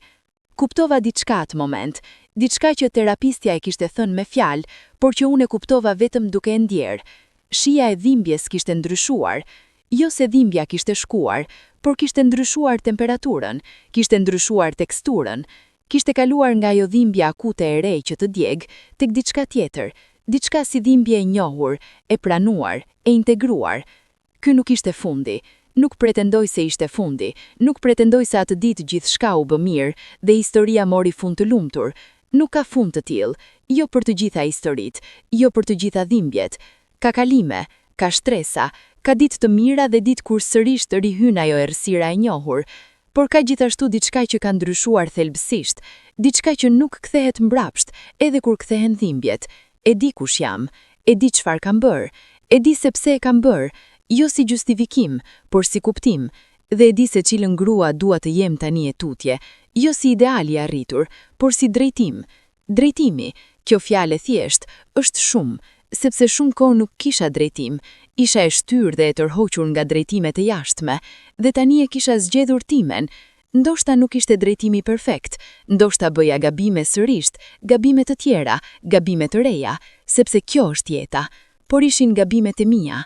Kuptova diçka atë moment, diçka që terapistja e kishte thënë me fjalë, por që unë e kuptova vetëm duke e ndjerë. Shija e dhimbjes kishte ndryshuar, jo se dhimbja kishte shkuar, por kishte ndryshuar temperaturën, kishte ndryshuar teksturën, kishte kaluar nga ajo dhimbja akute e re që të djeg, tek diçka tjetër, diçka si dhimbje e njohur, e pranuar, e integruar. Ky nuk ishte fundi. Nuk pretendoj se ishte fundi, nuk pretendoj se atë ditë gjithçka u bë mirë dhe historia mori fund të lumtur. Nuk ka fund të tillë, jo për të gjitha historitë, jo për të gjitha dhimbjet. Ka kalime, ka shtresa, ka ditë të mira dhe ditë kur sërish të rihyn ajo errësira e njohur, por ka gjithashtu diçka që ka ndryshuar thelbësisht, diçka që nuk kthehet mbrapsht, edhe kur kthehen dhimbjet. E di kush jam, e di çfarë kam bërë, e di se pse e kam bërë. Jo si justifikim, por si kuptim, dhe e di se cilën grua dua të jem tani e tutje, jo si ideali arritur, por si drejtim. Drejtimi, kjo fjalë thjesht, është shumë, sepse shumë kohë nuk kisha drejtim, isha e shtyrë dhe e tërhoqur nga drejtimet e jashtme, dhe tani e kisha zgjedhur timen. Ndoshta nuk ishte drejtimi perfekt, ndoshta bëja gabime sërisht, gabime të tjera, gabime të reja, sepse kjo është jeta, por ishin gabimet e mia.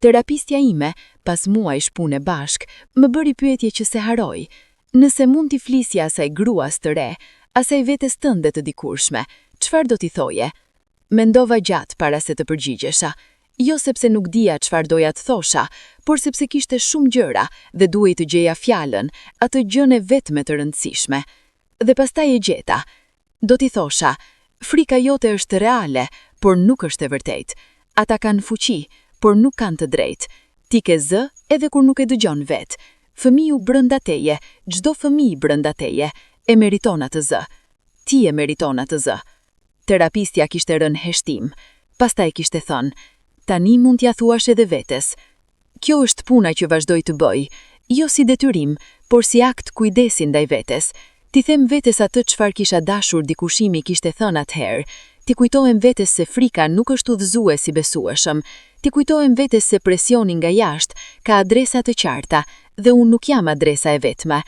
Terapistja ime, pas muajsh pune bashk, më bëri pyetje që se haroj. Nëse mund t'i flisja asaj gruas të re, asaj vetes tënde të dikurshme, çfarë do t'i thoje? Mendova gjatë para se të përgjigjesha. Jo sepse nuk dija çfarë doja të thosha, por sepse kishte shumë gjëra dhe duhej të gjeja fjalën, atë gjën e vetme të rëndësishme. Dhe pastaj e gjeta. Do t'i thosha, frika jote është reale, por nuk është e vërtetë. Ata kanë fuqi, por nuk kanë të drejtë. Ti ke zë edhe kur nuk e dëgjon vet. Fëmiu brenda teje, çdo fëmijë brenda teje, e meriton atë zë. Ti e meriton atë zë. Terapistja kishte rënë heshtim. Pastaj kishte thënë, tani mund t'ja thuash edhe vetes. Kjo është puna që vazhdoj të bëj, jo si detyrim, por si akt kujdesi ndaj vetes. Ti them vetes atë çfarë kisha dashur dikushimi kishte thënë atëherë. Ti kujtohem vetes se frika nuk është udhëzues i besueshëm. Ti kujtohem vetes se presioni nga jashtë ka adresa të qarta dhe unë nuk jam adresa e vetme.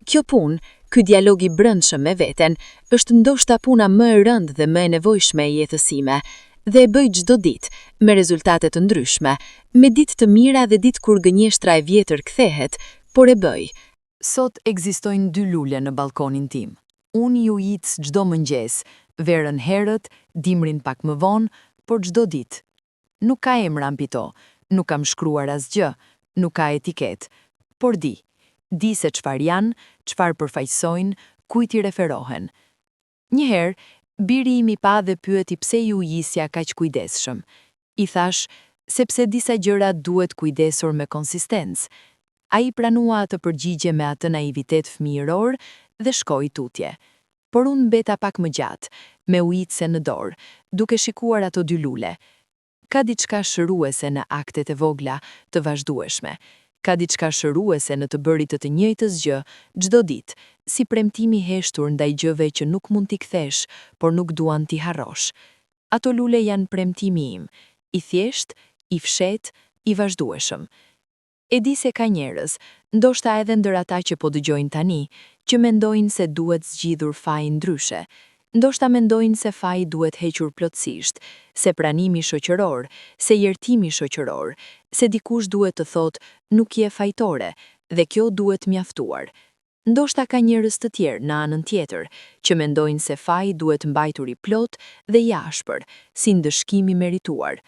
Kjo punë, ky dialog i brendshëm me veten, është ndoshta puna më e rëndë dhe më e nevojshme e jetës sime, dhe e bëj çdo ditë, me rezultate të ndryshme, me ditë të mira dhe ditë kur gënjeshtra e vjetër kthehet, por e bëj. Sot ekzistojnë dy lule në balkonin tim. Unë ju ic çdo mëngjes, verën herët, dimrin pak më vonë, por çdo ditë. Nuk ka emra mbi to, nuk kam shkruar asgjë, nuk ka etiket, por di se çfarë janë, çfarë përfaqësojnë, kujt i referohen. Njëherë, biri im i pa dhe pyeti pse ju isja kaq kujdesshëm. I thash, sepse disa gjëra duhet kujdesur me konsistencë. Ai pranua atë përgjigje me atë naivitet fëmijëror dhe shkoi tutje. Por unë mbeta pak më gjatë, me ujitse në dorë, duke shikuar ato dy lule. Ka diçka shëruese në aktet e vogla të vazhdueshme. Ka diçka shëruese në të bërit të njëjtës gjë çdo ditë, si premtimi heshtur ndaj gjëve që nuk mund t'i kthesh, por nuk duan t'i harrosh. Ato lule janë premtimi im, i thjesht, i fshet, i vazhdueshëm. E di se ka njerëz, ndoshta edhe ndër ata që po dëgjojnë tani, që mendojnë se duhet zgjidhur faji ndryshe. Ndoshta mendojnë se faji duhet hequr plotësisht, se pranimi shoqëror, se jertimi shoqëror, se dikush duhet të thotë nuk je fajtore dhe kjo duhet mjaftuar. Ndoshta ka njerëz të tjerë në anën tjetër, që mendojnë se faji duhet mbajtur i plot dhe i ashpër, si ndëshkim i merituar.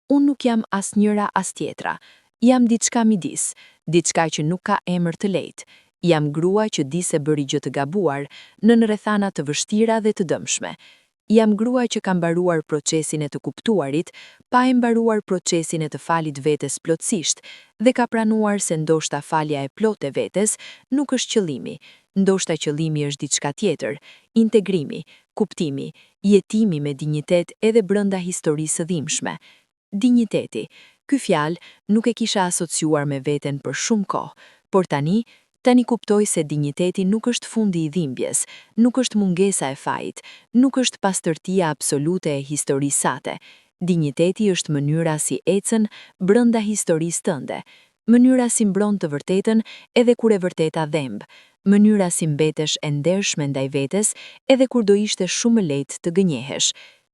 Unë nuk jam as njëra as tjetra. Jam diçka midis, diçka që nuk ka emër të lehtë. Jam grua që di se bëri gjë të gabuar në rrethana të vështira dhe të dëmshme. Jam grua që ka mbaruar procesin e të kuptuarit, pa e mbaruar procesin e të falit vetes plotësisht, dhe ka pranuar se ndoshta falja e plotë e vetes nuk është qëllimi, ndoshta qëllimi është diçka tjetër, integrimi, kuptimi, jetimi me dinjitet edhe brenda historisë së dhimbshme. Dinjiteti. Ky fjalë nuk e kisha asociuar me veten për shumë kohë, por tani kuptoj se dinjiteti nuk është fundi i dhimbjes, nuk është mungesa e fajit, nuk është pastërtia absolute e historisë sate. Dinjiteti është mënyra si ecën brenda historisë tënde, mënyra si mbron të vërtetën edhe kur e vërteta dhemb, mënyra si mbetesh e ndershme ndaj vetes edhe kur do ishte shumë lehtë të gënjehesh.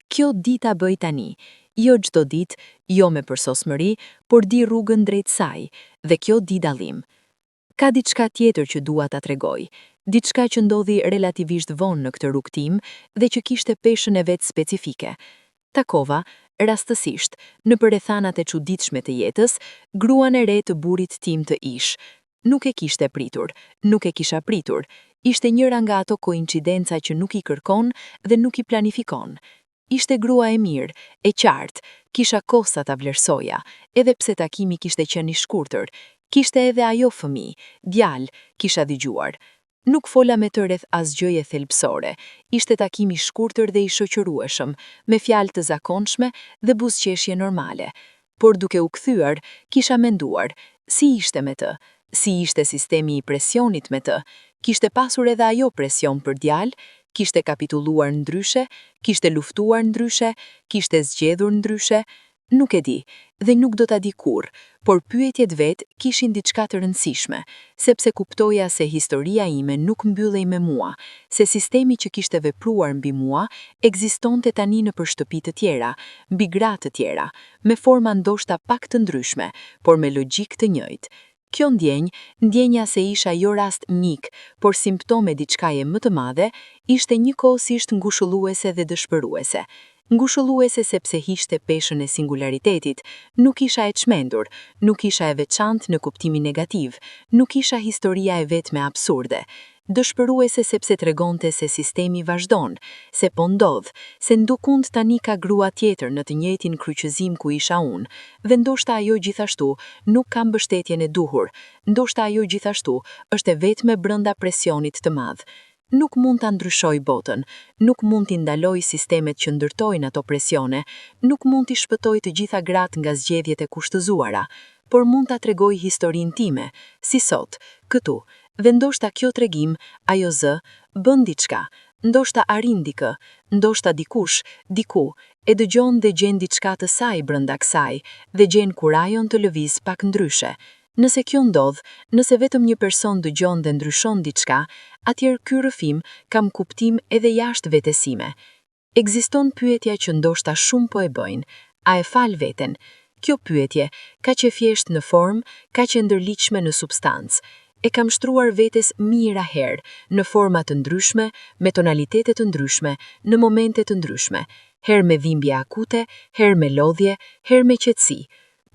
Kjo dita bëj tani, jo çdo ditë, jo me përsosmëri, por di rrugën drejt saj, dhe kjo di dallim. Ka diçka tjetër që dua ta tregoj, diçka që ndodhi relativisht vonë në këtë rrugtim dhe që kishte peshën e vet specifike. Takova, rastësisht, në rrethanat e çuditshme të jetës, gruan e re të burrit tim të ish. Nuk e kishte pritur, nuk e kisha pritur. Ishte njëra nga ato koincidenca që nuk i kërkon dhe nuk i planifikon. Ishte grua e mirë, e qartë, kisha kosa ta vlerësoja, edhe pse takimi kishte qenë i shkurtër. Kishte edhe ajo fëmijë, djalë, kisha dëgjuar. Nuk fola me të rreth asgjëje thelbësore. Ishte takim i shkurtër dhe i shoqërueshëm, me fjalë të zakonshme dhe buzëqeshje normale. Por duke u kthyer, kisha menduar, si ishte me të? Si ishte sistemi i presionit me të? Kishte pasur edhe ajo presion për djalë? Kishte kapitulluar ndryshe? Kishte luftuar ndryshe? Kishte zgjedhur ndryshe? Nuk e di, dhe nuk do ta di kurrë, por pyetjet vet kishin diçka të rëndësishme, sepse kuptoja se historia ime nuk mbyllej me mua, se sistemi që kishte vepruar mbi mua ekzistonte tani nëpër shtëpi të tjera, mbi gra të tjera, me forma ndoshta pak të ndryshme, por me logjik të njëjtë. Kjo ndjenja se isha jo rast unik, por simptom e diçkaje më të madhe, ishte njëkohësisht ngushëlluese dhe dëshpëruese. Ngushëlluese sepse hiqte peshën e singularitetit, nuk isha e çmendur, nuk isha e veçantë në kuptimin negativ, nuk isha historia e vetme absurde. Dëshpëruese sepse tregonte se sistemi vazhdon, se po ndodh, se ndukund tani ka grua tjetër në të njëjtin kryqëzim ku isha unë, dhe ndoshta ajo gjithashtu nuk ka mbështetjen e duhur, ndoshta ajo gjithashtu është e vetme brenda presionit të madh. Nuk mund ta ndryshoj botën, nuk mund t'i ndaloj sistemet që ndërtojnë ato presione, nuk mund t'i shpëtoj të gjitha gratë nga zgjedhjet e kushtëzuara, por mund ta tregoj historinë time, si sot, këtu, dhe ndoshta kjo tregim, ajo zë, bën diçka, ndoshta arrin dikë, ndoshta dikush, diku, e dëgjon dhe gjen diçka të saj brenda kësaj, dhe gjen kurajon të lëviz pak ndryshe. Nëse kjo ndodh, nëse vetëm një person dëgjon dhe ndryshon diçka, atëherë ky rrëfim kam kuptim edhe jashtë vetesime. Ekziston pyetja që ndoshta shumë po e bëjnë, a e fal veten? Kjo pyetje, kaq e thjeshtë në formë, kaq e ndërliqme në substancë. E kam shtruar vetes mijëra herë, në forma të ndryshme, me tonalitete të ndryshme, në momente të ndryshme, herë me dhimbje akute, herë me lodhje, herë me qetësi.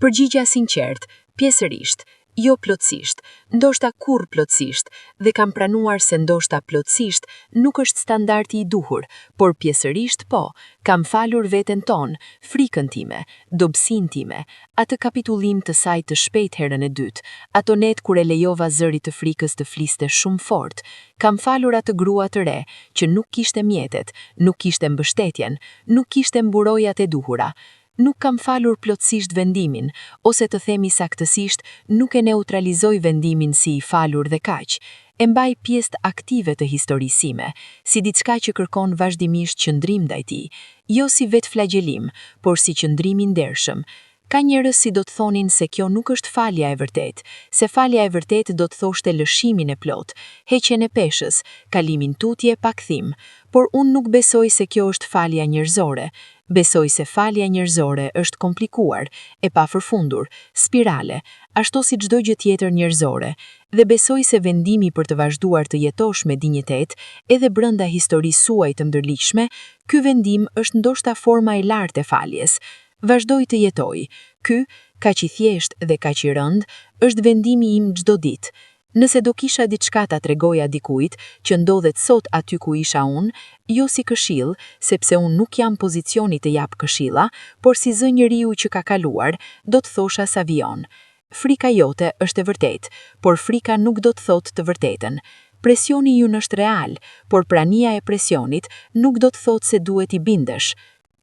Përgjigja sinqert, pjesërisht, jo plotësisht, ndoshta kurrë plotësisht, dhe kam pranuar se ndoshta plotësisht nuk është standardi i duhur, por pjesërisht po, kam falur veten tonë, frikën time, dobësinë time, atë kapitullim të saj të shpejt herën e dytë, ato net kur e lejova zërit të frikës të fliste shumë fort, kam falur atë grua të re, që nuk kishte mjetet, nuk kishte mbështetjen, nuk kishte mburojat e duhura. Nuk kam falur plotësisht vendimin, ose të themi saktësisht, nuk e neutralizoj vendimin si i falur dhe kaq. E mbaj pjesë aktive të historisime, si diçka që kërkon vazhdimisht qëndrim ndaj tij, jo si vetë flagjelim, por si qëndrim i ndershëm. Ka njerëz si do të thonin se kjo nuk është falja e vërtet, se falja e vërtet do të thoshte lëshimin e plot, heqjen e peshës, kalimin tutje pa kthim, por unë nuk besoj se kjo është falja njerëzore. Besoj se falja njerëzore është komplikuar, e pafërfundur, spirale, ashtu si çdo gjë tjetër njerëzore, dhe besoj se vendimi për të vazhduar të jetosh me dinjitet, edhe brenda historisë suaj të ndërliqshme, ky vendim është ndoshta forma e lartë e faljes. Vazhdoj të jetoj. Ky, kaq i thjeshtë dhe kaq i rënd, është vendimi im çdo ditë. Nëse do kisha diçka ta tregoja dikujt që ndodhet sot aty ku isha unë, jo si këshill, sepse unë nuk jam pozicioni të jap këshilla, por si zë njeriu që ka kaluar, do të thosha Savion. Frika jote është e vërtetë, por frika nuk do të thotë të vërtetën. Presioni ju është real, por prania e presionit nuk do të thotë se duhet i bindesh.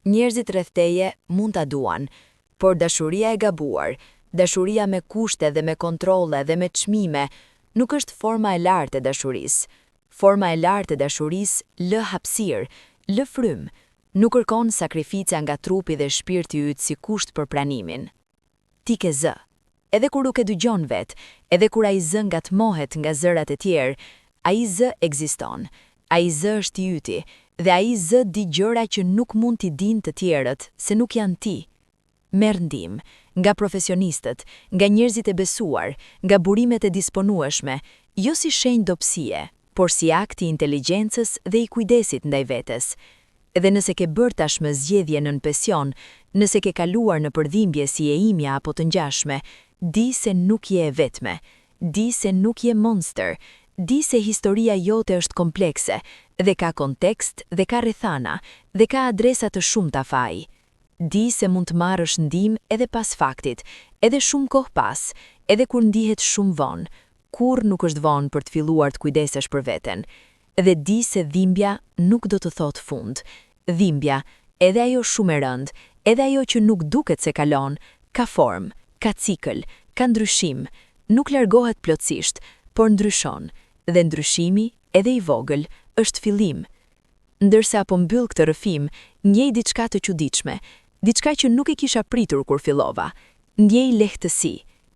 Njerëzit rreth teje mund ta duan, por dashuria e gabuar, dashuria me kushte dhe me kontrolle dhe me çmime, nuk është forma e lartë e dashurisë. Forma e lartë e dashurisë lë hapësirë, lë frym, nuk kërkon sakrifica nga trupi dhe shpirti yt si kusht për pranimin. Ti ke zë. Edhe kur nuk e dëgjon vet, edhe kur ai zë ngatmohet nga zërat e tjerë, ai zë ekziston. Ai zë është i yti, dhe ai zë di gjëra që nuk mund t'i dinë të tjerët, se nuk janë ti. Merr ndihmë nga profesionistët, nga njerëzit e besuar, nga burimet e disponueshme, jo si shenjë dobësie, por si akt i inteligjencës dhe i kujdesit ndaj vetes. Edhe nëse ke bërë tashmë zgjedhje nën pension, nëse ke kaluar në përdhimbje si e imja apo të ngjashme, di se nuk je e vetme, di se nuk je monster, di se historia jote është komplekse, dhe ka kontekst, dhe ka rrethana, dhe ka adresa të shumta faji. Di se mund të marrësh ndihmë edhe pas faktit, edhe shumë kohë pas, edhe kur ndihet shumë vonë, kur nuk është vonë për të filluar të kujdesesh për veten. Dhe di se dhimbja nuk do të thotë fund. Dhimbja, edhe ajo shumë e rëndë, edhe ajo që nuk duket se kalon, ka formë, ka cikël, ka ndryshim, nuk largohet plotësisht, por ndryshon, dhe ndryshimi, edhe i vogël, është fillim. Ndërsa po mbyll këtë rrëfim, njej diçka të çuditshme, diçka që nuk e kisha pritur kur fillova. Ndjej lehtësi,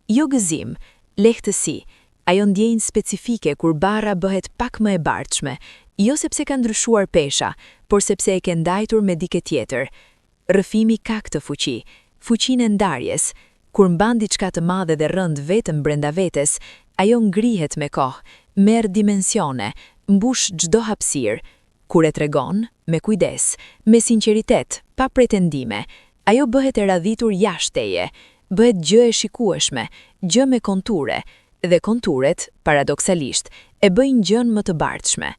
jo gëzim, lehtësi. Ajo ndjenjë specifike kur barra bëhet pak më e bardhshme, jo sepse ka ndryshuar pesha, por sepse e ke ndajtur me dikë tjetër. Rrëfimi ka këtë fuqi, fuqinë e ndarjes. Kur mban diçka të madhe dhe rënd vetëm brenda vetes, ajo ngrihet me kohë, merr dimensione, mbush çdo hapësirë. Kur e tregon, me kujdes, me sinqeritet, pa pretendime, ajo bëhet e radhitur jashtë teje, bëhet gjë e shikueshme, gjë me konture, dhe konturet, paradoksalisht, e bëjnë gjën më të bardhshme.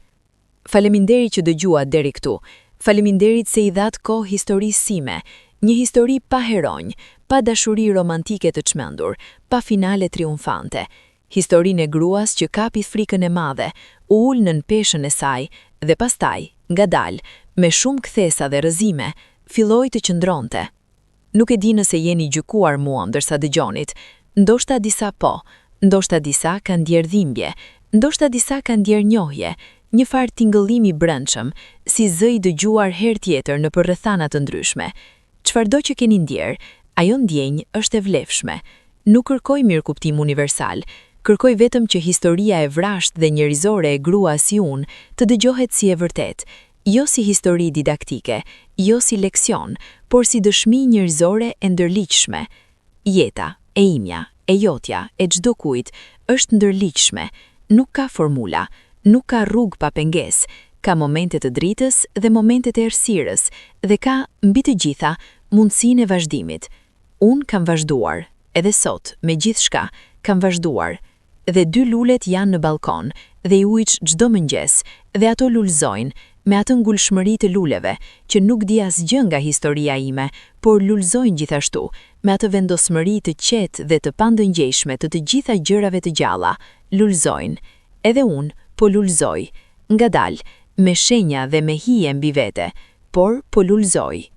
Faleminderit që dëgjua deri këtu. Faleminderit se i dhat kohë historisë sime, një histori pa heronj, pa dashuri romantike të çmendur, pa finale triumfante. Historinë e gruas që kapi frikën e madhe, u ul nën peshën e saj, dhe pastaj, ngadalë, me shumë kthesa dhe rrëzime, filloi të qëndronte. Nuk e di nëse jeni gjykuar mua ndërsa dëgjonit, ndoshta disa po, ndoshta disa kanë ndjer dhimbje, ndoshta disa kanë ndjer njohje, një farë tingëllimi brendshëm, si zë i dëgjuar herë tjetër në rrethana të ndryshme. Çfarëdo që keni ndjer, ajo ndjenjë është e vlefshme. Nuk kërkoj mirëkuptim universal, kërkoj vetëm që historia e vrasht dhe njerëzore e grua si unë të dëgjohet si e vërtet, jo si histori didaktike, jo si leksion, por si dëshmi njerëzore e ndërliqshme. Jeta, e imja, e jotja, e çdo kujt, është ndërliqshme, nuk ka formula, nuk ka rrugë pa pengesë, ka momente të dritës dhe momente të errësirës, dhe ka, mbi të gjitha, mundësinë e vazhdimit. Unë kam vazhduar, edhe sot, me gjithçka, kam vazhduar. Dhe dy lulet janë në balkon, dhe i ujq çdo mëngjes, dhe ato lulëzojnë, me atë ngulshmëri të luleve, që nuk di asgjë nga historia ime, por lulëzojnë gjithashtu, me atë vendosmëri të qetë dhe të pandëngjeshme të të gjitha gjërave të gjalla, lulëzojnë. Edhe unë, po lulëzoj, ngadalë, me shenja dhe me hije mbi vete, por po lulëzoj.